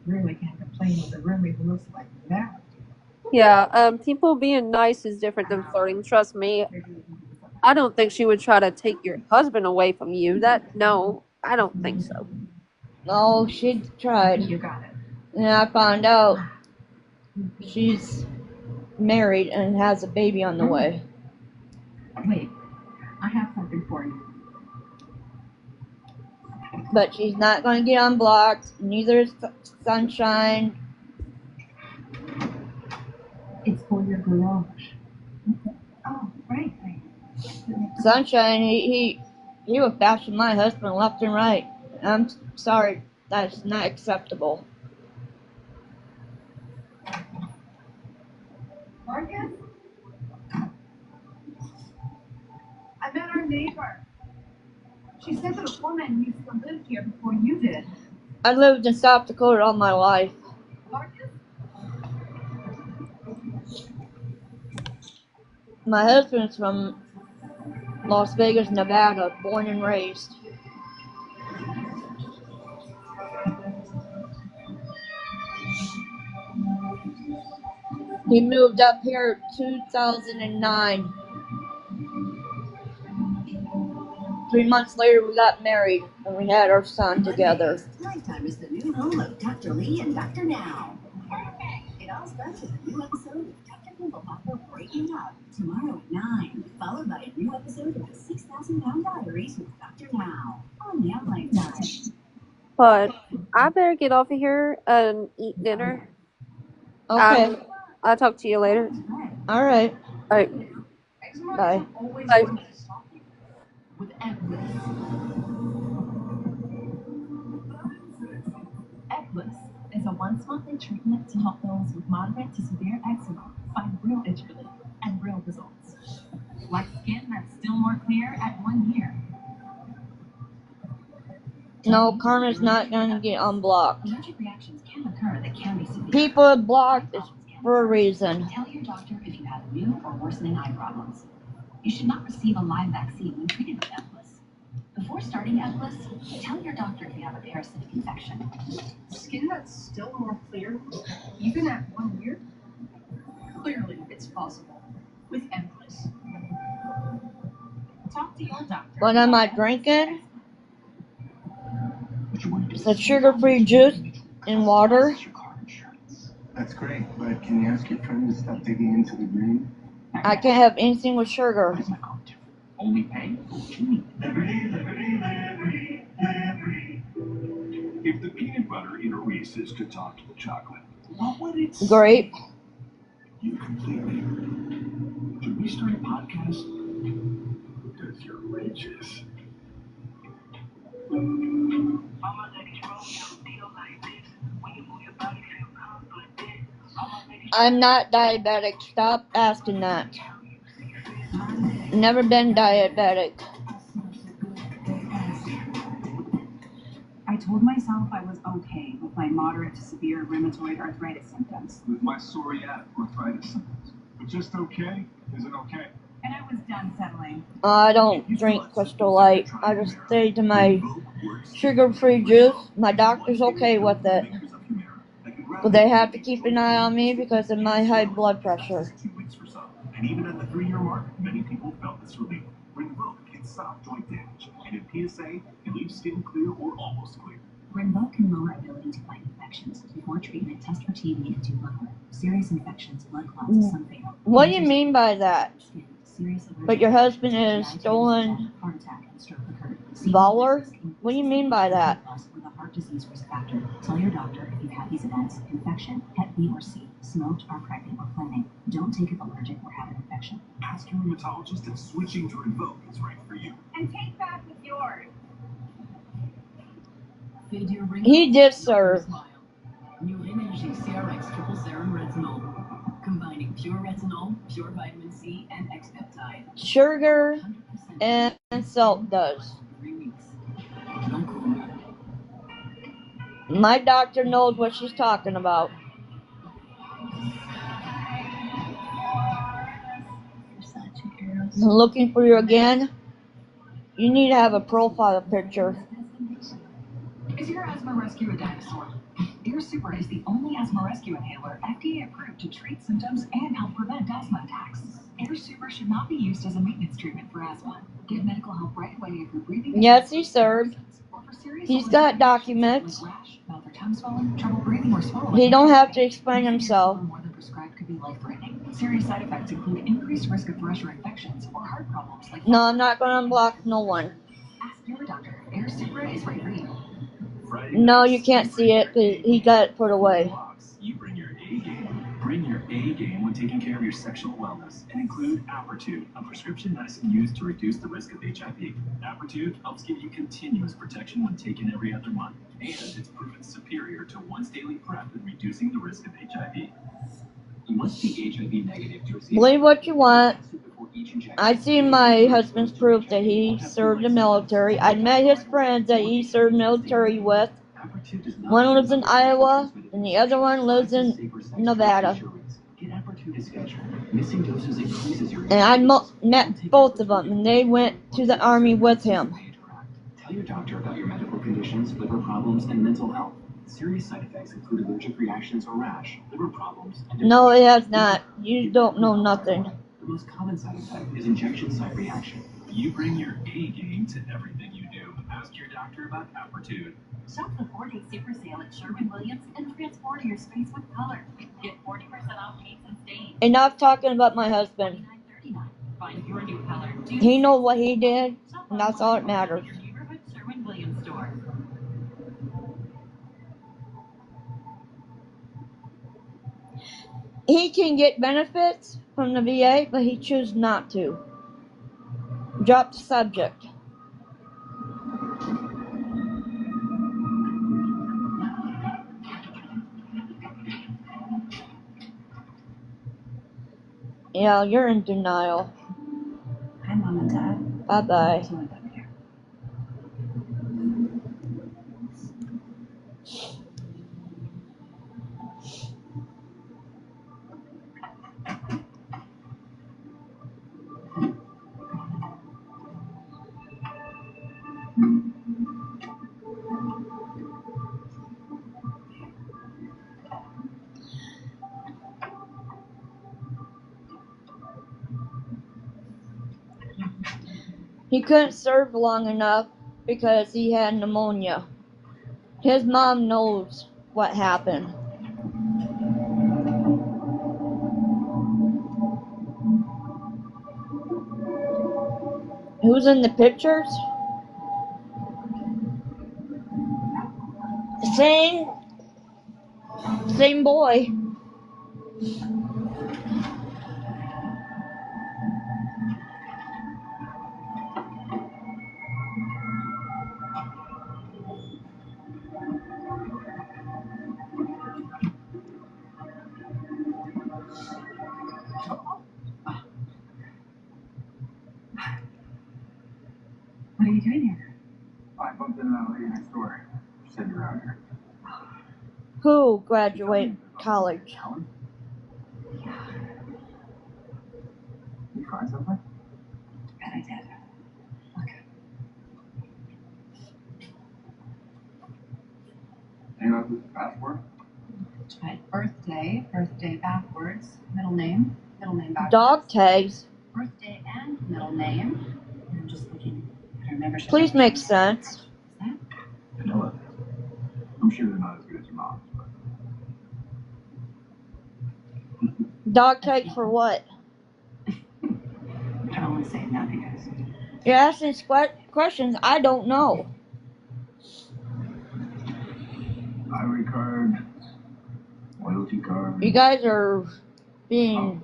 Really can't complain with a roommate who looks like that. Yeah, people being nice is different than flirting. Trust me. I don't think she would try to take your husband away from you. No, I don't think so. No, she tried. You got it. And I found out she's married and has a baby on the way. Wait, I have something for you. But she's not going to get unblocked. Neither is Sunshine. It's for your garage. Oh, right. Sunshine, he was bashing my husband left and right. I'm sorry, that's not acceptable. Marcus? I met our neighbor. She said that a woman used to live here before you did. I lived in South Dakota all my life. Marcus? My husband's from Las Vegas, Nevada, born and raised. He moved up here 2009. 3 months later, we got married, and we had our son together. Nighttime is the new home of Dr. Lee and Dr. Now. Perfect. It all starts with a new episode of Dr. Pimple Breaking Up tomorrow at 9, followed by a new episode of the 6,000-Pound Diaries with Dr. Now. Only on Lifetime. But I better get off of here and eat dinner. Okay. I'll talk to you later. All right. All right. Bye. Bye. With Eclipse. Eclipse is a once-monthly treatment to help those with moderate to severe eczema find real itch relief and real results. Like skin that's still more clear at 1 year. No, Karma's not going to get unblocked. Allergic reactions can occur that can be severe. People blocked is for a reason. Tell your doctor if you have new or worsening eye problems. You should not receive a live vaccine when treated with Eclipse. Before starting Eclipse, tell your doctor if you have a parasitic infection. Skin that's still more clear, even at 1 year? Clearly, it's possible with Eclipse. Talk to your doctor. What am I drinking? It's a sugar-free juice and water. That's great, but can you ask your friend to stop digging into the green? I can't have anything with sugar. Only pay for what you need. If the peanut butter in a Reese's could talk to the chocolate, what would it say? Grape. You completely. Should we start a podcast? Because you're righteous. I'm not diabetic. Stop asking that. Never been diabetic. I told myself I was okay with my moderate to severe rheumatoid arthritis symptoms. With my psoriatic arthritis symptoms. But just okay isn't okay. And I was done settling. I don't drink Crystal Light. I just stay to my sugar-free juice. My doctor's okay with it. But they have to keep an eye on me because of my high blood pressure. And even at the 3-year mark, many people felt this relief. Rinvoq can stop joint damage, and in PSA, it leaves skin clear or almost clear. Rinvoq can lower ability to fight infections. Before treatment, test for TB and do blood work. Serious infections, blood clots, some fatal. What do you mean by that? Serious But your husband is stolen heart attack and stroke occurred. Valor? What do you mean by that? With a heart disease risk factor. Tell your doctor if you've had these events: infection, Hep B or C, smoked, are pregnant or planning. Don't take if allergic or have an infection. Ask your rheumatologist if switching to Rinvoq is right for you. And take back with yours. He did serve. New Energy CRX Triple Serum Retinol, combining pure retinol, pure vitamin C, and X-peptide. Sugar and salt does. 3 weeks. No cool. My doctor knows what she's talking about. Looking for you again? You need to have a profile picture. Asthma Rescue a Dinosaur. Air Super is the only asthma rescue inhaler FDA approved to treat symptoms and help prevent asthma attacks. Air Super should not be used as a maintenance treatment for asthma. Get medical help right away if you're breathing. Yes, he served. Or for serious He's allergic got reactions documents. like rash, mouth or tongue swelling, trouble breathing or swallowing. He don't have to explain himself. More than prescribed could be life-threatening. Serious side effects include increased risk of thrush or infections or heart problems like. No, I'm not gonna unblock no one. Ask your doctor. Air Super is right for you. No, you can't see it because he got it put away. You bring your A game. Bring your A game when taking care of your sexual wellness and include Apertude, a prescription medicine used to reduce the risk of HIV. Apertude helps give you continuous protection when taken every other month, and it's proven superior to once daily PrEP in reducing the risk of HIV. You must be HIV negative to receive. Believe what you want. I see my husband's proof that he served the military. I met his friends that he served military with. One lives in Iowa, and the other one lives in Nevada. And I met both of them, and they went to the Army with him. Tell your doctor about your medical conditions, liver problems, and mental health. Serious side effects include allergic reactions or rash, liver problems, and No, it has not. You don't know nothing. the most common side effect is injection site reaction. You bring your A game to everything you do. Ask your doctor about Apertude. Shop the 4-day super sale at Sherwin-Williams and transform your space with color. Get 40% off paints and stains. Enough talking about my husband. Find your new color. He knows what he did, and that's all that matters. Your neighborhood Sherwin-Williams store. He can get benefits from the VA, but he chooses not to. Drop the subject. Yeah, you're in denial. Hi, Mom and Dad. Bye-bye. Till I come here. He couldn't serve long enough because he had pneumonia. His mom knows what happened. Who's in the pictures? Same boy. What are you doing here? I bumped into that lady next door. She said you're out here. Who graduated college? Helen? You find something? Bet I did. Look. Any luck with the passport? Tried birthday backwards, middle name backwards. Dog tags. Birthday and middle name. I'm just looking at her membership. Please make sense. Is that? Vanilla. I'm sure they're not as good as your mom's, but. Dog tags for what? I don't want to say that because. You're asking questions I don't know. Highway card. Loyalty card. You guys are being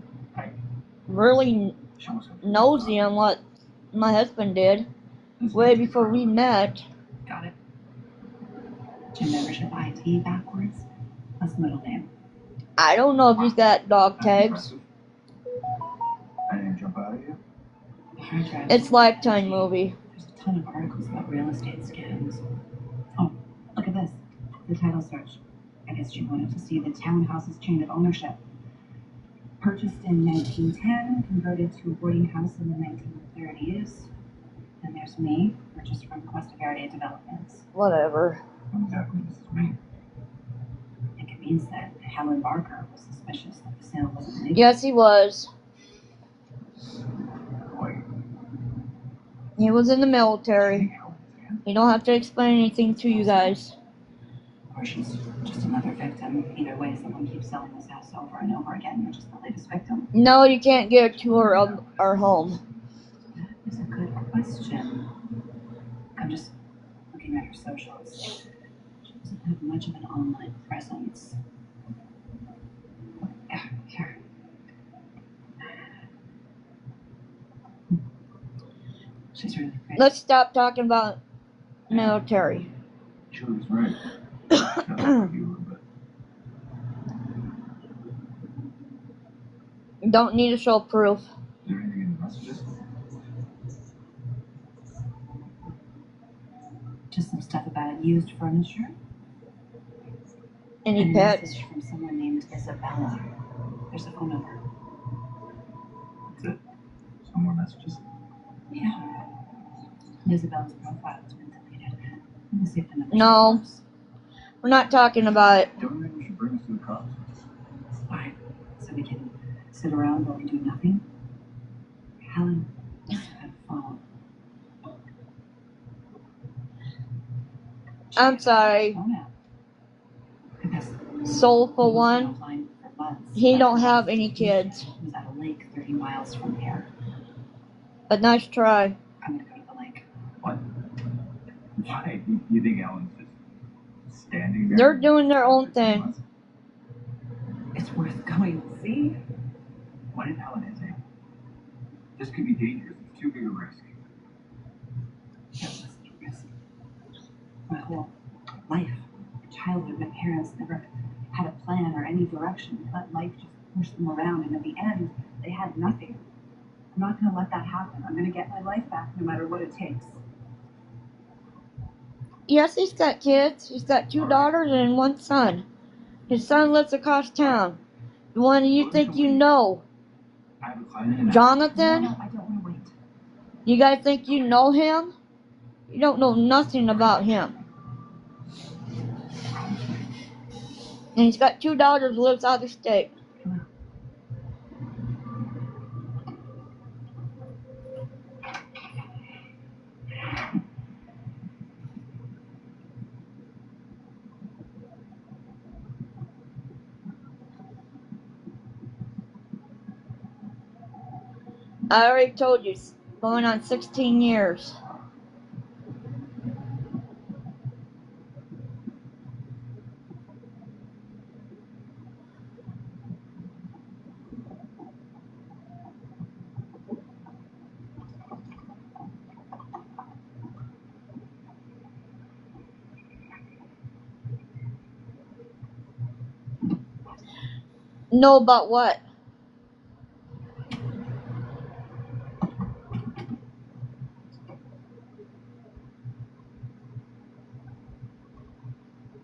really nosy on what my husband did way before we met. Got it. Gym membership ID backwards. That's middle name. I don't know if he's got dog tags. I didn't jump out at you. Hard drive. It's Lifetime movie. There's a ton of articles about real estate scams. Oh, look at this. The title search. I guess you wanted to see the townhouse's chain of ownership. Purchased in 1910, converted to a boarding house in the 1930s, Then there's me. We're just from Cuesta Verde Developments. Whatever. What exactly does this mean? I think it means that Helen Barker was suspicious that the sale wasn't legal. Yes, he was. Wait, He was in the military. Helen again? You don't have to explain anything to you guys. Or she's just another victim. Either way, someone keeps selling this house over and over again. You're just the latest victim. No, you can't get a tour of our home. That is a good question. I'm just looking at her socials. She doesn't have much of an online presence. Here. She's really great. Let's stop talking about military. Sure was right. Not you, but You don't need to show proof. is there anything in the messages? Just some stuff about used furniture. Any And a pets? message from someone named Isabella. There's a phone number. That's it. Some more messages. Yeah. Isabella's profile has been deleted. Let me see if the number No. still works. We're not talking about it. Don't you think we should bring this to the cops? Why? So we can sit around while we do nothing? Helen must have had a phone. I'm sorry. Phone app. Because Soulful he was one. offline for months. He don't have any kids. He was at a lake 30 miles from here. But nice try. I'm gonna go to the lake. What? Why? You think Helen's just standing there? They're doing their own thing. It's worth going to see. What if Helen is in? This could be dangerous. It's too big a risk. Yeah, this is a risk. My whole life, childhood, my parents never had a plan or any direction. Let life just push them around, and at the end, they had nothing. I'm not going to let that happen. I'm going to get my life back no matter what it takes. Yes, he's got kids. He's got 2 daughters and 1 son. His son lives across town. The one you think you know. I have a client in Jonathan? No, I don't want to wait. You guys think you know him? You don't know nothing about him. And he's got 2 daughters who lives out of state. I already told you, it's going on 16 years. Know about what?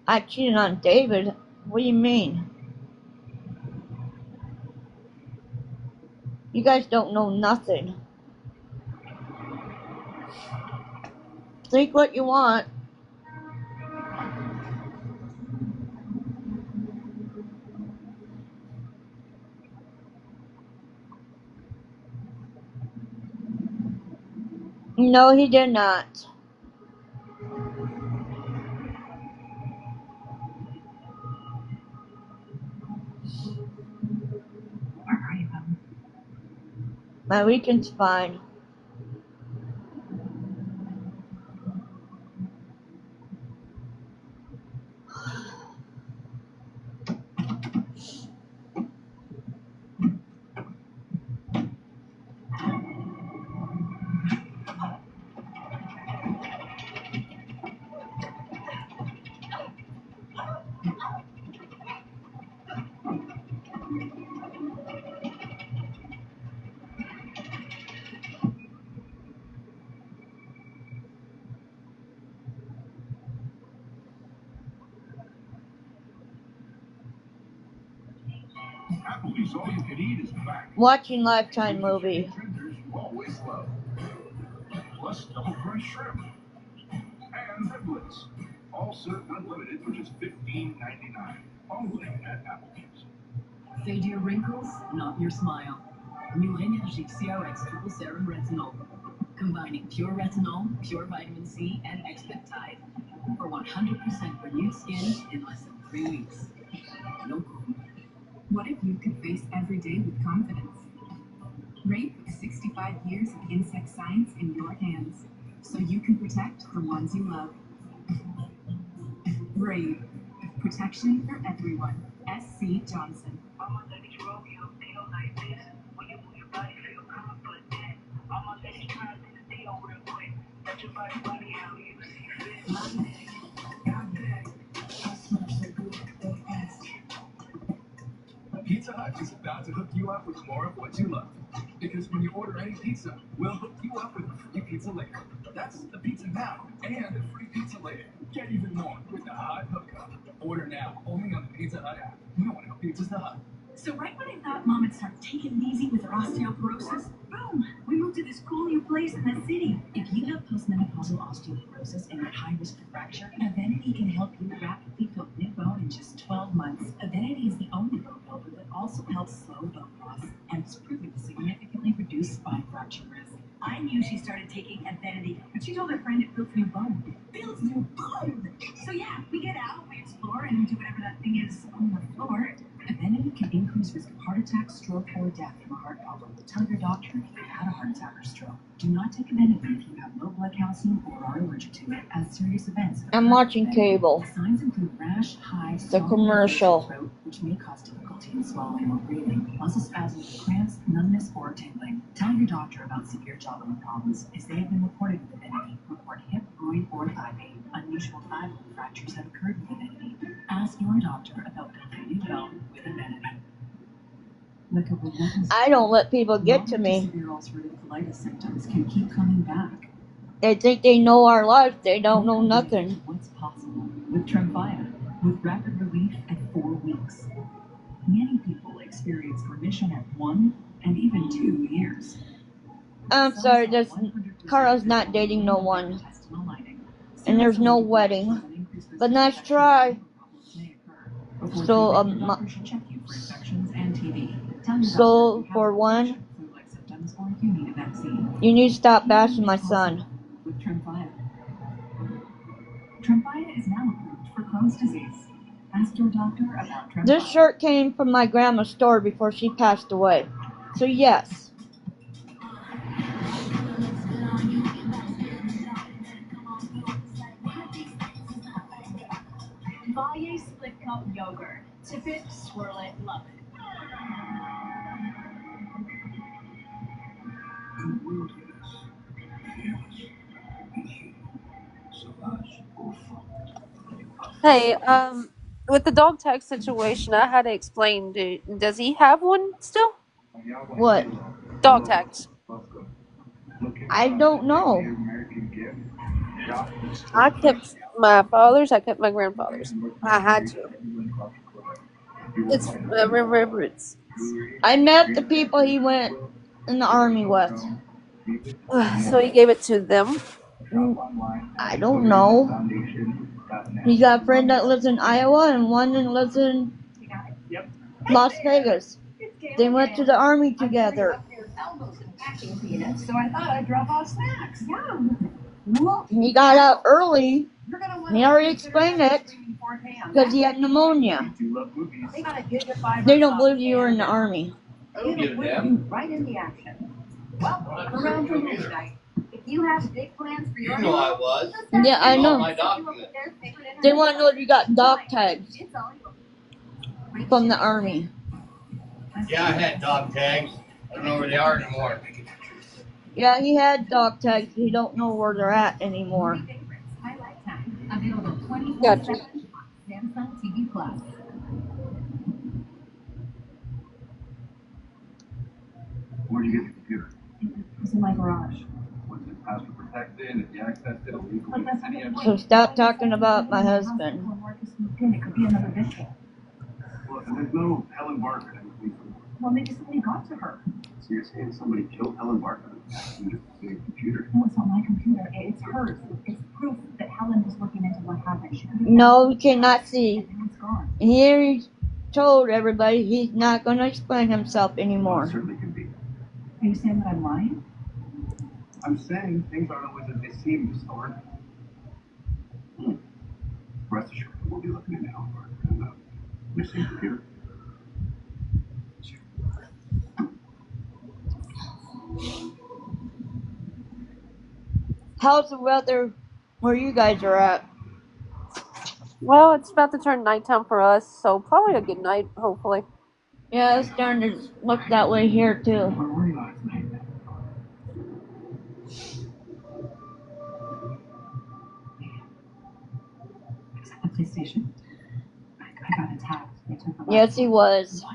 I cheated on David? What do you mean? You guys don't know nothing. Think what you want. No, he did not. Where are you, Helen? My weekend's fine. Applebee's All You Can Eat is back. Watching Lifetime movie. Vendors you always love. Plus, plus double fresh shrimp. And riblets. All served unlimited for just $15.99. Only at Applebee's. Fade your wrinkles, not your smile. New Energy CRX Triple Serum Retinol. Combining pure retinol, pure vitamin C, and expectide. For 100% renewed skin in less than 3 weeks. No problem. What if you could face every day with confidence? Rape with 65 years of insect science in your hands, so you can protect the ones you love. Brave. Protection for everyone. SC Johnson. All my ladies Romeo, they don't like this. When you move your body, feel confident. All my ladies trying to the deal real quick. Let your body how you see fit. My neck, got back. I smell so good, they ask. Pizza Hut is about to hook you up with more of what you love. Because when you order any pizza, we'll hook you up with a free pizza later. That's the pizza now and a free pizza later. Get even more with the Hut Hookup. Order now, only on the Pizza Hut app. No one else Pizza's the Hut. So right when I thought Mom would start taking it easy with her osteoporosis, boom, we moved to this cool new place in the city. If you have postmenopausal osteoporosis and you're at high risk for fracture, Evenity can help you rapidly build new bone in just 12 months. Evenity is the only bone builder that also helps slow bone loss and is proven to significantly reduce spine fracture risk. I knew she started taking Evenity, but she told her friend it builds new bone. Builds new bone! So yeah, we get out, we explore, and do whatever that thing is on the floor. Evenity can increase risk of heart attack, stroke, or death from a heart problem. Tell your doctor if you've had a heart attack or stroke. Do not take Evenity if you have low blood calcium or are allergic to it, as serious events. I'm watching cable. Signs include rash, hives, The commercial. throat, which may cause difficulty in swallowing or breathing, muscle spasms, cramps, numbness, or tingling. Tell your doctor about severe jawbone problems, as they have been reported with Evenity. Report hip, groin, or thigh pain. Unusual thigh bone fractures have occurred with Evenity. Ask your doctor about building new bone with Evenity. I don't let people get to me. Severe ulcerative colitis symptoms can keep coming back. They think they know our life. They don't know nothing. What's possible with Tremfya, with rapid relief at 4 weeks. Many people experience remission at 1 and even 2 years. I'm sorry, Carla's not dating no one. And there's no wedding. But nice try. So, for one, you need to stop bashing my son. Tremfya is now approved for Crohn's disease. Ask your doctor about Tremfya. This shirt came from my grandma's store before she passed away. So yes. Valle split cup yogurt. Tip it, swirl it, love it. Hey, with the dog tag situation, I had to explain. Does he have one still? What? Dog tags. I don't know. I kept my father's. I kept my grandfather's. I had to. It's a remembrance. I met the people he went in the army with. So he gave it to them. I don't know. He got a friend that lives in Iowa and one that lives in Las Vegas. They went to the army together. So I thought I'd drop off snacks. He got out early. He already explained it because he had pneumonia. They don't believe you were in the army. Right in the action. Well, around the midnight. If you have big plans for your I was. Yeah, I know. My document. They want to know if you got dog tags from the army. Yeah, I had dog tags. I don't know where they are anymore. Yeah, he had dog tags. He don't know where they're at anymore. Available 24/7 Gotcha. on Samsung TV Plus. Where'd you get the computer? It's in my garage. Was it password protected? If you accessed it illegally? So stop talking about my husband. It could be another victim. Well, there's no Helen Barker. Well, maybe somebody got to her. So you're saying somebody killed Helen Barker and just the computer? No, it's not my computer. It's hers. It's proof that Helen was looking into what happened. She could be No, we cannot see. and now it's gone. Here he told everybody he's not going to explain himself Well, anymore. it certainly could be. Are you saying that I'm lying? I'm saying things aren't always as they seem, just aren't. Rest assured, we'll be looking into Helen Barker and the missing computer. How's the weather where you guys are at? Well, it's about to turn nighttime for us, so probably a good night, hopefully. Yeah, it's starting to look that way here too. Where were you last night? I was at the police station. I got attacked. They took the Yes, he was.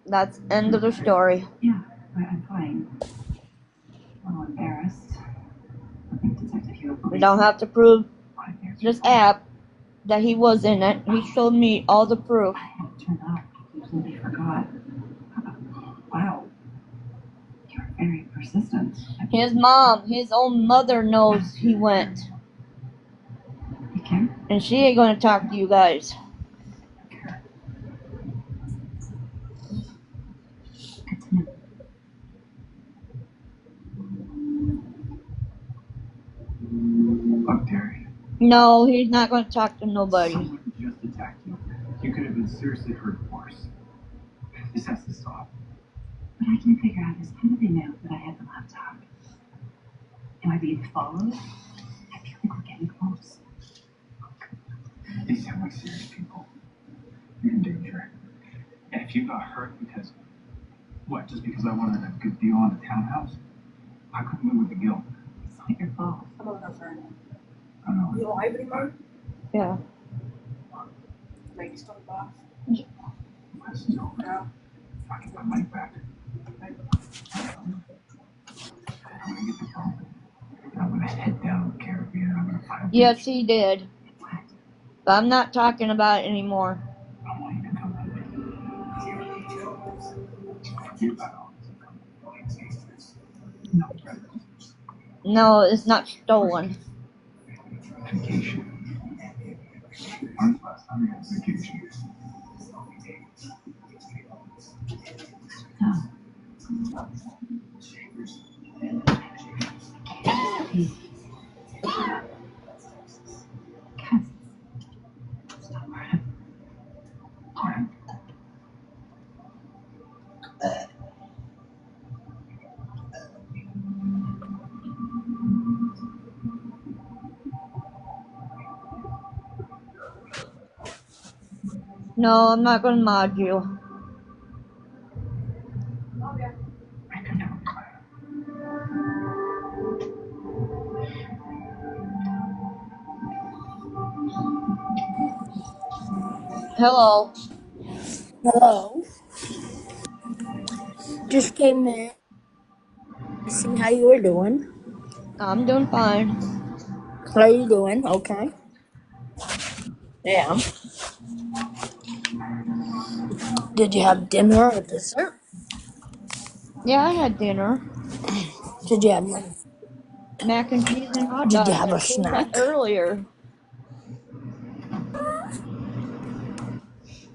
That's end of the story. Yeah, I'm fine. A little embarrassed. I think Detective Hugh. We don't have to prove this app that he was in it. He showed me all the proof. I had to turn up. I completely forgot. Wow. You're very persistent. His mom, his own mother knows he went. Okay. And she ain't gonna talk to you guys. Good to know. Fuck Terry. No, he's not gonna talk to nobody. Someone just attacked you. You could have been seriously hurt worse. This has to stop. But I can figure out this. How do they know that I had the laptop? Am I being followed? I feel like we're getting close. These sound like serious people. You're in danger. And if you got hurt because, what, just because I wanted a good deal on the townhouse? I couldn't live with the guilt. It's not your fault. I don't know. You alive anymore? Yeah. Like, still the box? This is over. Yeah. I can put money back. I'm gonna get the phone. And I'm gonna head down to the Caribbean. I'm gonna find a Yes, beach. he did. But I'm not talking about it anymore. I want you to come with me. Forget about all this. No presents. No, it's not stolen. Vacation. When's the last time you had a vacation? Stop running. Plan. No, I'm not gonna mod you. I could have a plan. Hello. Hello. Just came in to see how you were doing. I'm doing fine. How are you doing? Okay. Yeah. Did you have dinner or dessert? Yeah, I had dinner. Did you have Mac and cheese and hot Did you dogs. have I a told you that snack? earlier.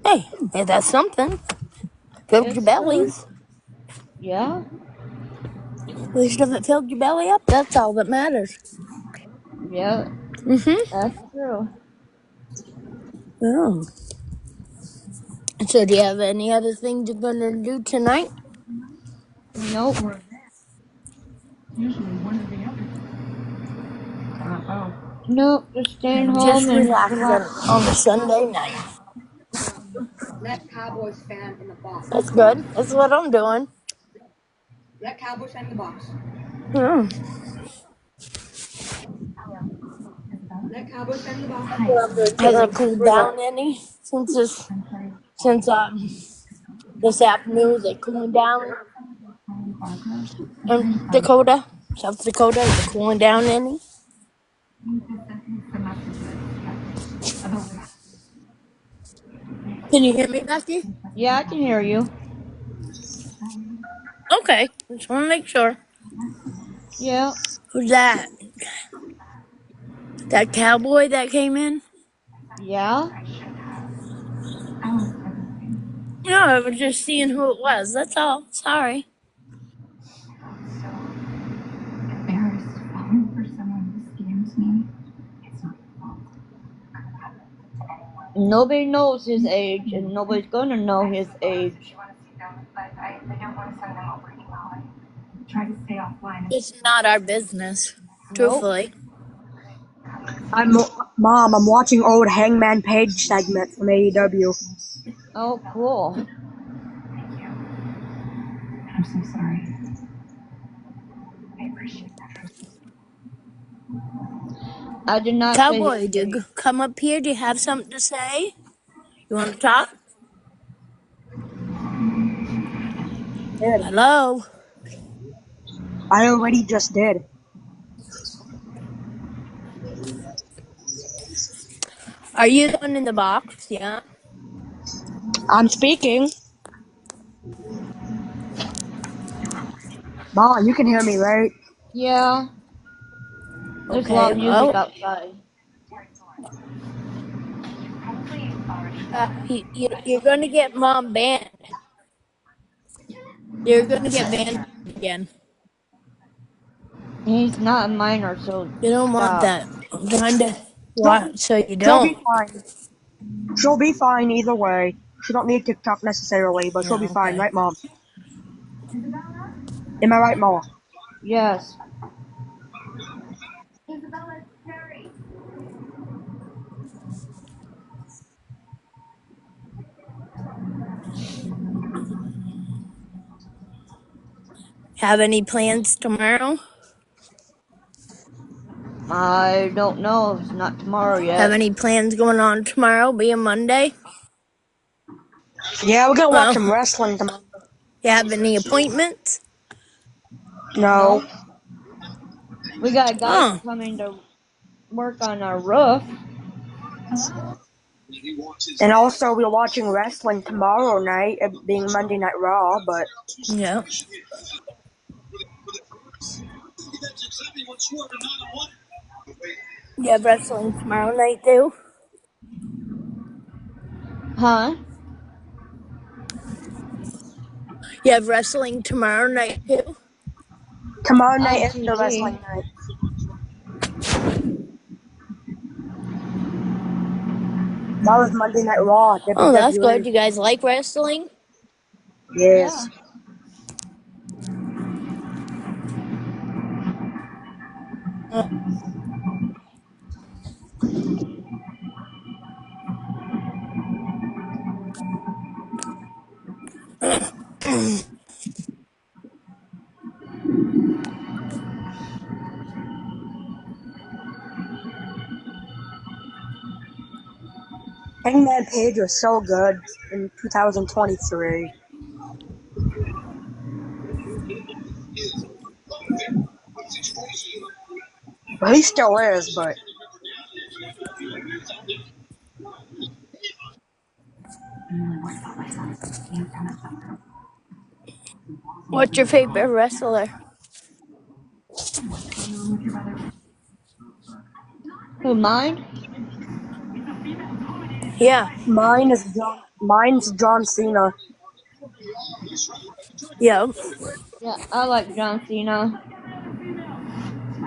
Hey, that's something. Filled your It's bellies. yeah. At least if it filled your belly up, that's all that matters. Yeah, Mm-hmm. that's true. Oh. So do you have any other things you're gonna do tonight? Nope. Usually one or the other. Nope, just staying home Just and relaxing relax. on a Sunday night. That Cowboys fan in the box. That's good. That's what I'm doing. That Cowboys fan in the box. Oh. That Cowboys fan in the box. Has it cooled down any since this afternoon? Is it cooling down in Dakota, South Dakota? Is it cooling down any? Can you hear me, Becky? Yeah, I can hear you. Okay, just want to make sure. Yeah. Who's that? That cowboy that came in? Yeah. No, I was just seeing who it was. That's all. Sorry. Embarrassed falling for someone who scams me. It's not your fault. Nobody knows his age, and nobody's gonna know his age. I don't want to send them over email. I try to stay offline. It's not our business, Nope. truthfully. I'm watching old Hangman Page segment from AEW. Oh, cool. Thank you. I'm so sorry. I appreciate that. I did not say his Cowboy, do you age. come up here? Do you have something to say? You want to talk? Did. Hello? I already just did. Are you the one in the box? Yeah. I'm speaking. Ma, you can hear me, right? Yeah. There's a lot Okay, of music well, outside. you're going to get mom banned. You're going to get banned again. He's not a minor, so You don't want stop. that. I'm trying to She'll, watch so you she'll be don't. fine. She'll be fine either way. She don't need TikTok necessarily, but she'll Yeah, be fine, okay. right, Mom? Am I right, Mom? Yes. Isabella, Terry. Have any plans tomorrow? I don't know. It's not tomorrow Have yet. any plans going on tomorrow, being Monday? Yeah, we're gonna watch Well, some wrestling tomorrow. you have any appointments? No. No. We got guys Oh, coming to work on our roof. And also, we're watching wrestling tomorrow night, it being Monday Night Raw, but yeah. You have wrestling tomorrow night, too? Huh? You have wrestling tomorrow night, too? tomorrow On night is the wrestling TV. night. That was Monday Night Raw, Oh, that's good. WWE. You guys like wrestling? Yes. Yeah. Uh, Hangman Page was so good in 2023. Well, he still is, but What's your favorite wrestler? Who, mine? Yeah, mine's John Cena. yeah, Yeah, I like John Cena.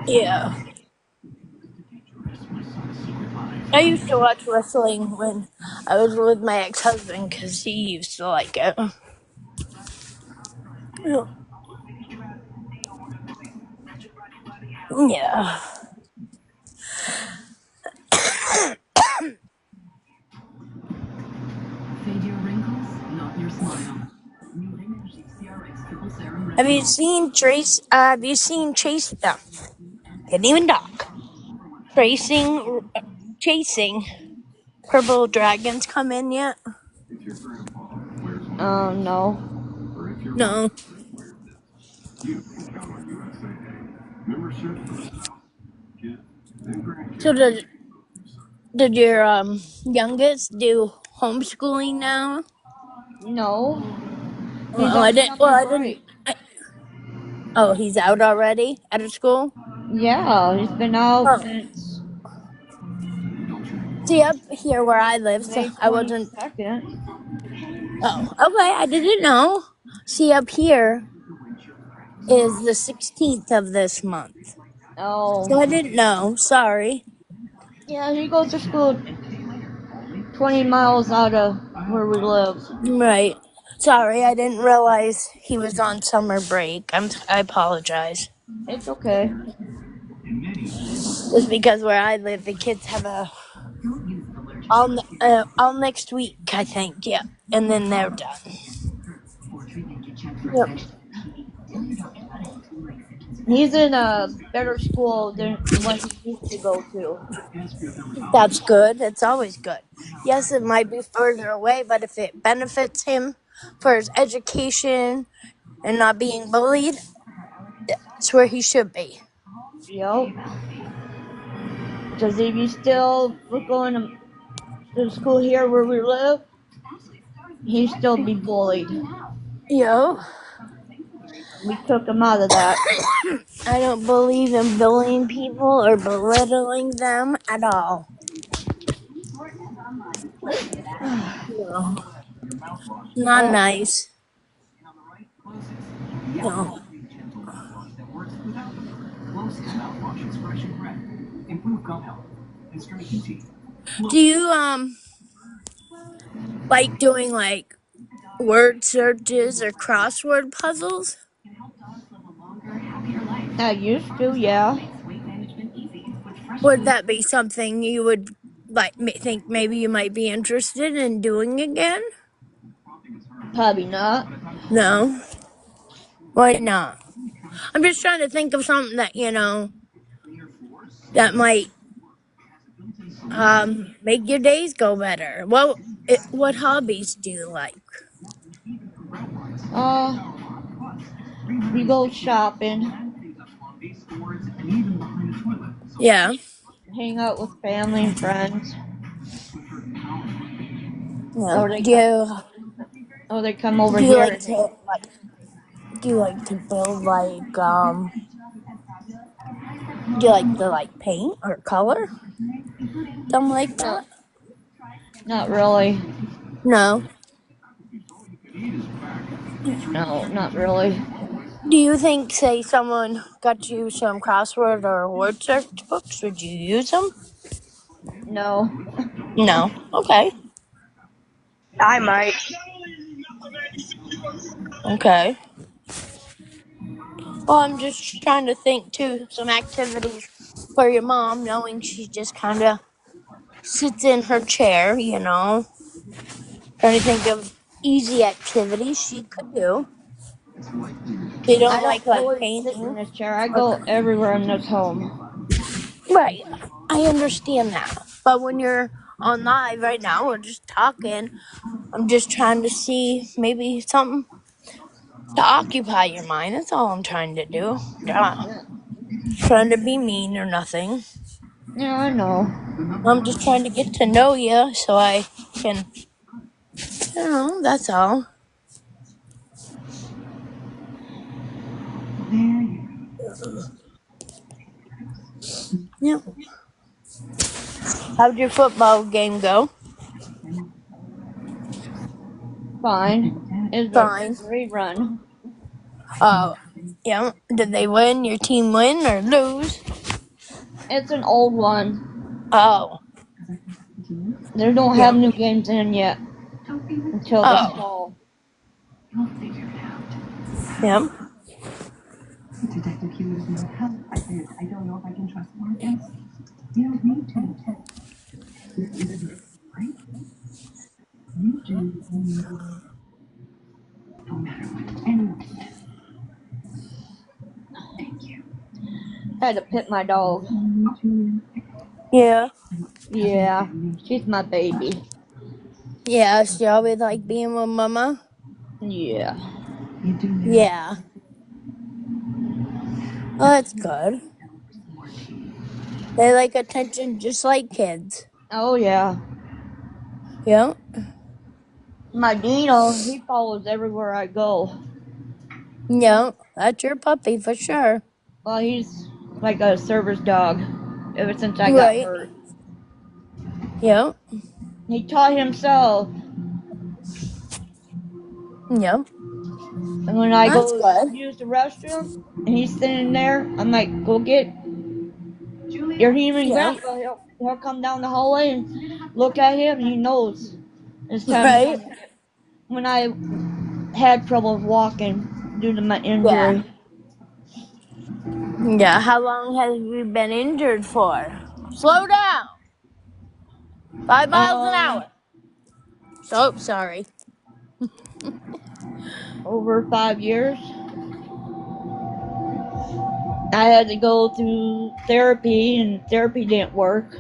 yeah. I used to watch wrestling when I was with my ex-husband because he used to like it. Yeah. Fade your wrinkles, not your smile. New Energy CRX Triple Serum Have you Retinol. seen Trace? Have you seen Chase? No, didn't even talk. Chasing purple dragons come in yet? If your grandpa wears one of No. these, or if your mom No. wears this, you can count on USAA. Membership for spouse, kids, and So grandkids. did your youngest do homeschooling now? No. He's Well, I on didn't. Well, summer break. Oh, he's out already out of school? Yeah, he's been out Oh. since See, up here where I live, so May I wasn't. 22nd. Oh, okay, I didn't know. See, up here is the 16th of this month. So I Oh, didn't know. Sorry. yeah, he goes to school 20 miles out of where we live. Right. Sorry, I didn't realize he was on summer break. I apologize. It's okay. Just because where I live, the kids have a all next week, I think. Yeah, and then they're done. Yep. He's in a better school than what he used to go to. That's good. It's always good. Yes, it might be further away, but if it benefits him for his education and not being bullied, that's where he should be. Yep. Because if you still were going to school here where we live, he'd still be bullied. Yo, We took him out of that. I don't believe in bullying people or belittling them at all. No, not Oh, nice. No. Do you like doing like word searches or crossword puzzles? I used to, yeah. Would that be something you would like think maybe you might be interested in doing again? Probably not. No. Why not? I'm just trying to think of something that, that might make your days go better. Well, what hobbies do you like? Uh, we go shopping, Yeah. hang out with family and friends. Yeah. Or they come, or they come over Do you here like and to hang. build do you like to paint or color? Something like that? No, not really. No. No, not really. Do you think, say, someone got you some crossword or word search books, would you use them? No. No. Okay. I might. Okay. Well, I'm just trying to think too, some activities for your mom, knowing she just kind of sits in her chair, Trying to think of easy activities she could do. They I don't don't like always sit in painting. this chair. I Or, go everywhere in this home. right. I understand that. But when you're on live right now, we're just talking. I'm just trying to see maybe something to occupy your mind. That's all I'm trying to do. Not trying to be mean or nothing. Yeah, I know. I'm just trying to get to know you so I can, that's all. Yep. How'd your football game go? Fine. It's a Fine. great run. Yeah. Did they win? Your team win or lose? It's an old one. Oh. They don't have Yeah. new games in yet until this Oh. fall. Yeah. Detective Hugh is no help. I don't know if I can trust Morgan. You don't need to. Right? You do. No matter what anyone says. Thank you. I had to pet my dog. Yeah. Yeah, she's my baby. Yeah. She always like being with Mama. Yeah. You do now. Yeah. Oh, that's good. They like attention just like kids. Oh, yeah. Yeah. My Dino, he follows everywhere I go. Yeah, that's your puppy for sure. Well, he's like a service dog ever since I got Right. hurt. Yeah. He taught himself. Yeah. And when I That's go good. use the restroom and he's sitting there, I'm like, go get your human Yeah. grandpa. He'll come down the hallway and look at him, and he knows it's time to Right. come. When I had trouble walking due to my Yeah. injury, Yeah. How long have you been injured for? Slow down. 5 miles an um, hour. So sorry. over 5 years, I had to go through therapy, and therapy didn't work.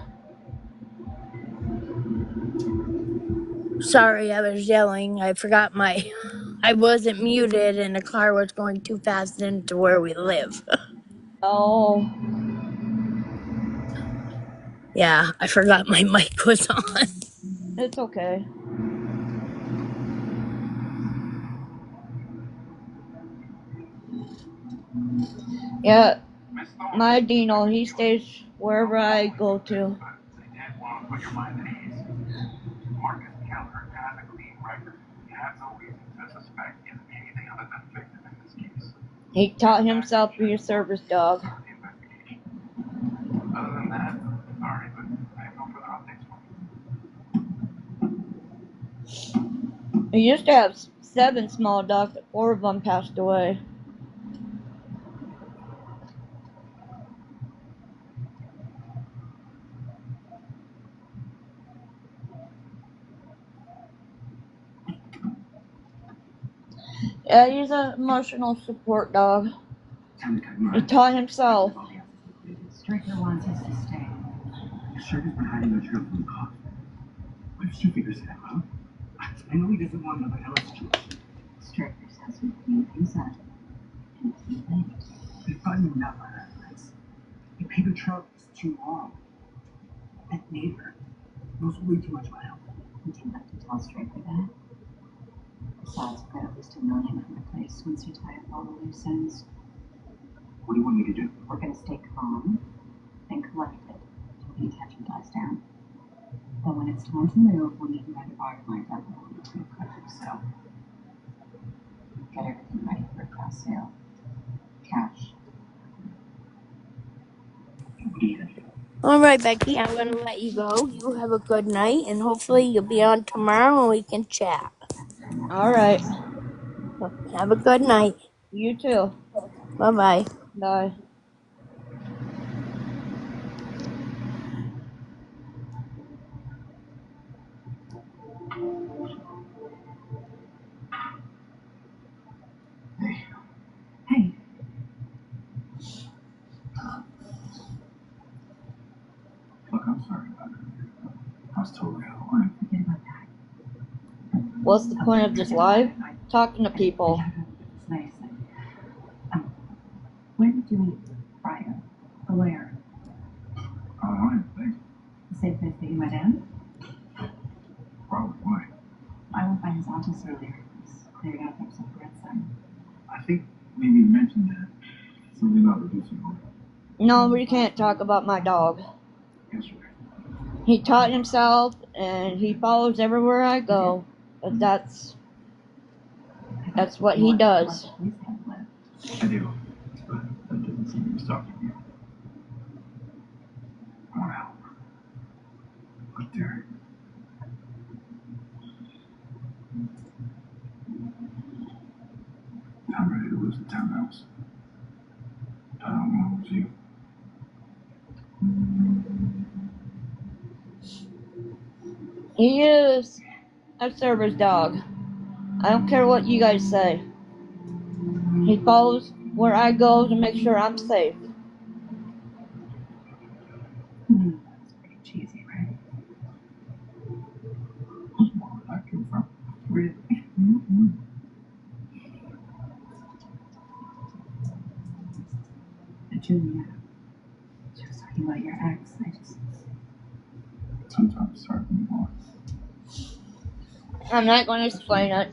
Sorry, I was yelling. I forgot my. I wasn't muted, and the car was going too fast into where we live. Oh, Yeah, I forgot my mic was on. it's okay. Yeah, Miss Thorne, my Dino, he stays wherever I go to. they did want to put your mind at ease. Marcus Keller has a clean record. He has no reason to suspect him of anything other than victim in this case. He taught himself to be a service dog. Start the investigation. Other than that, sorry, but I have no further updates for you. He used to have 7 small dogs, but 4 of them passed away. Yeah, he's an emotional support dog. Time to cut you He right. taught himself. Striker wants us to stay. Striker's been hiding the truth from the cops. What if she figures it out, huh? I know he doesn't want another Ella situation. Striker says we clean things up and keep it. They find him now by that place. The paper trail is too long. That neighbor knows way too much about Ella. Would you like to tell Striker that? Besides, we've got at least $1 million in place once you tie up all the loose ends. What do you want me to do? We're going to stay calm and collected until the attention dies down. But when it's time to move, we'll need another bar lined up along the two countries. So get everything ready for a cross sale. Cash. What do you think? All right, Becky, I'm gonna let you go. You have a good night, and hopefully you'll be on tomorrow and we can chat. Alright. Have a good night. You too. Bye bye. Bye. Hey, Look, I'm sorry about it. I was totally out of line. forget about that. What's the point of this live? Talking to people. It's nice. Where did you meet Friar, the lawyer? Online, thanks. The same place that you met in? Probably why. I went by his office earlier. He's clearing out their grandson. I think maybe you mentioned that. Something about reducing order. No, we can't talk about my dog. Yesterday. He taught himself, and he follows everywhere I go. But that's what he does. I do. But that doesn't seem to be stopping you. I want to help. But Derek. I'm ready to lose the townhouse. I don't want to lose you. He is a service dog. I don't care what you guys say. He follows where I go to make sure I'm safe. That's pretty cheesy, right? Where's more where that came from? Really? Julia, she was talking about your ex. Sometimes it's hard to move on. I'm not going to explain it.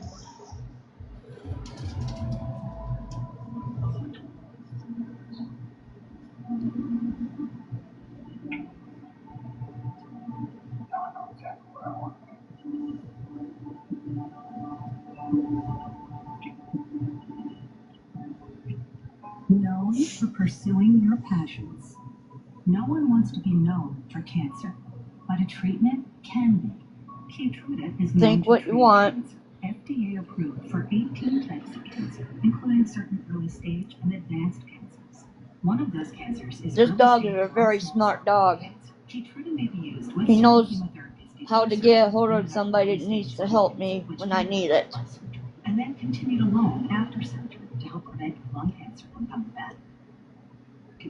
Known for pursuing your passions. No one wants to be known for cancer, but a treatment can be. Keytruda is known Think to what treat you want. cancer. FDA approved for 18 types of cancer, including certain early stage and advanced cancers. One of those cancers is This early dog stage is a very non-small smart cell dog. cancer. Keytruda may be used with He knows certain chemotherapies how to before get a surgery hold and of at somebody early that needs stage to lung help cancer, me which when can I be need treated it. by surgery, and then continued alone after surgery to help prevent lung cancer from coming back.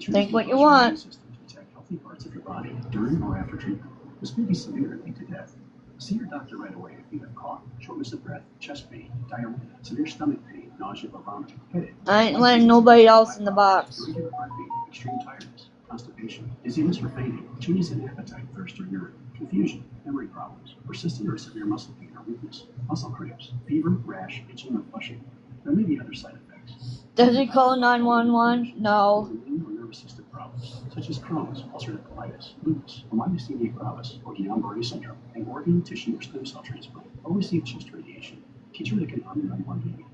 Think what you want. System to protect healthy parts of your body during or after treatment. This may be severe and lead to death. See your doctor right away if you have cough, shortness of breath, chest pain, diarrhea, severe stomach pain, nausea or vomiting, headache. I ain't letting nobody else in the box. Irregular heartbeat, extreme tiredness, constipation, dizziness or fainting, changes in appetite, thirst or urine, confusion, memory problems, persistent or severe muscle pain or weakness, muscle cramps, fever, rash, itching or flushing. There may be other side effects. Does he call 911? No. Immune or nervous system problems, such as Crohn's, ulcerative colitis, lupus, or myasthenia gravis, or Guillain-Barré syndrome, and organ, tissue, or stem cell transplant, or receive chest radiation. Keytruda can harm your unborn baby.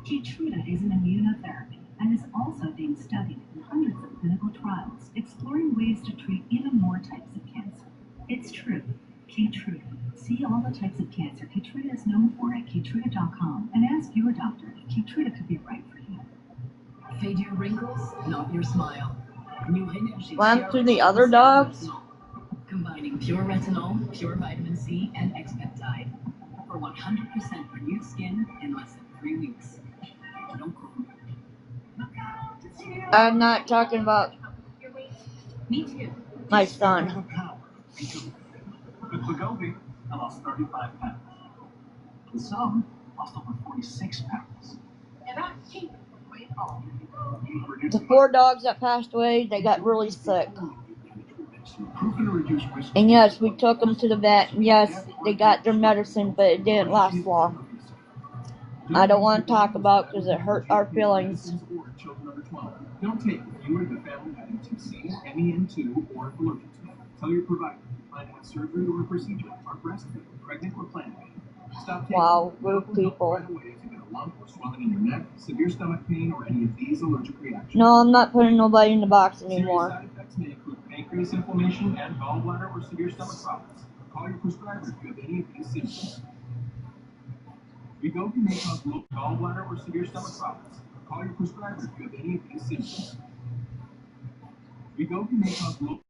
Keytruda is an immunotherapy and is also being studied in hundreds of clinical trials, exploring ways to treat even more types of cancer. It's true. Keytruda. See all the types of cancer Keytruda is known for at Keytruda.com and ask your doctor if Keytruda could be right for you. Fade your wrinkles, not your smile. New Energy Went to the other dogs. combining pure retinol, pure vitamin C, and expeptide for 100% renewed skin in less than 3 weeks. I'm not talking about Me too. my son. With Wegovy, I lost 35 pounds. With some, lost over 46 pounds. And I keep weight off. The 4 dogs that passed away, they got really sick. And yes, we took them to the vet. And yes, they got their medicine, but it didn't last long. I don't want to talk about because it hurt our feelings. Don't take if you or the family have M2C, MEN2, or if allergic to them. Tell your provider if you plan to have surgery or a procedure, are breastfeeding, pregnant, or planning it. Stop taking Wow, rude people. right away if you get a lump or swelling in your neck, severe stomach pain, or any of these allergic reactions. No, I'm not putting nobody in the box Serious anymore. side effects may include pancreas inflammation and gallbladder or severe stomach problems. Call your prescriber if you have any of these symptoms. Wegovy may cause low gallbladder or severe stomach problems. Call your prescriber if you have any of these symptoms. Wegovy may cause low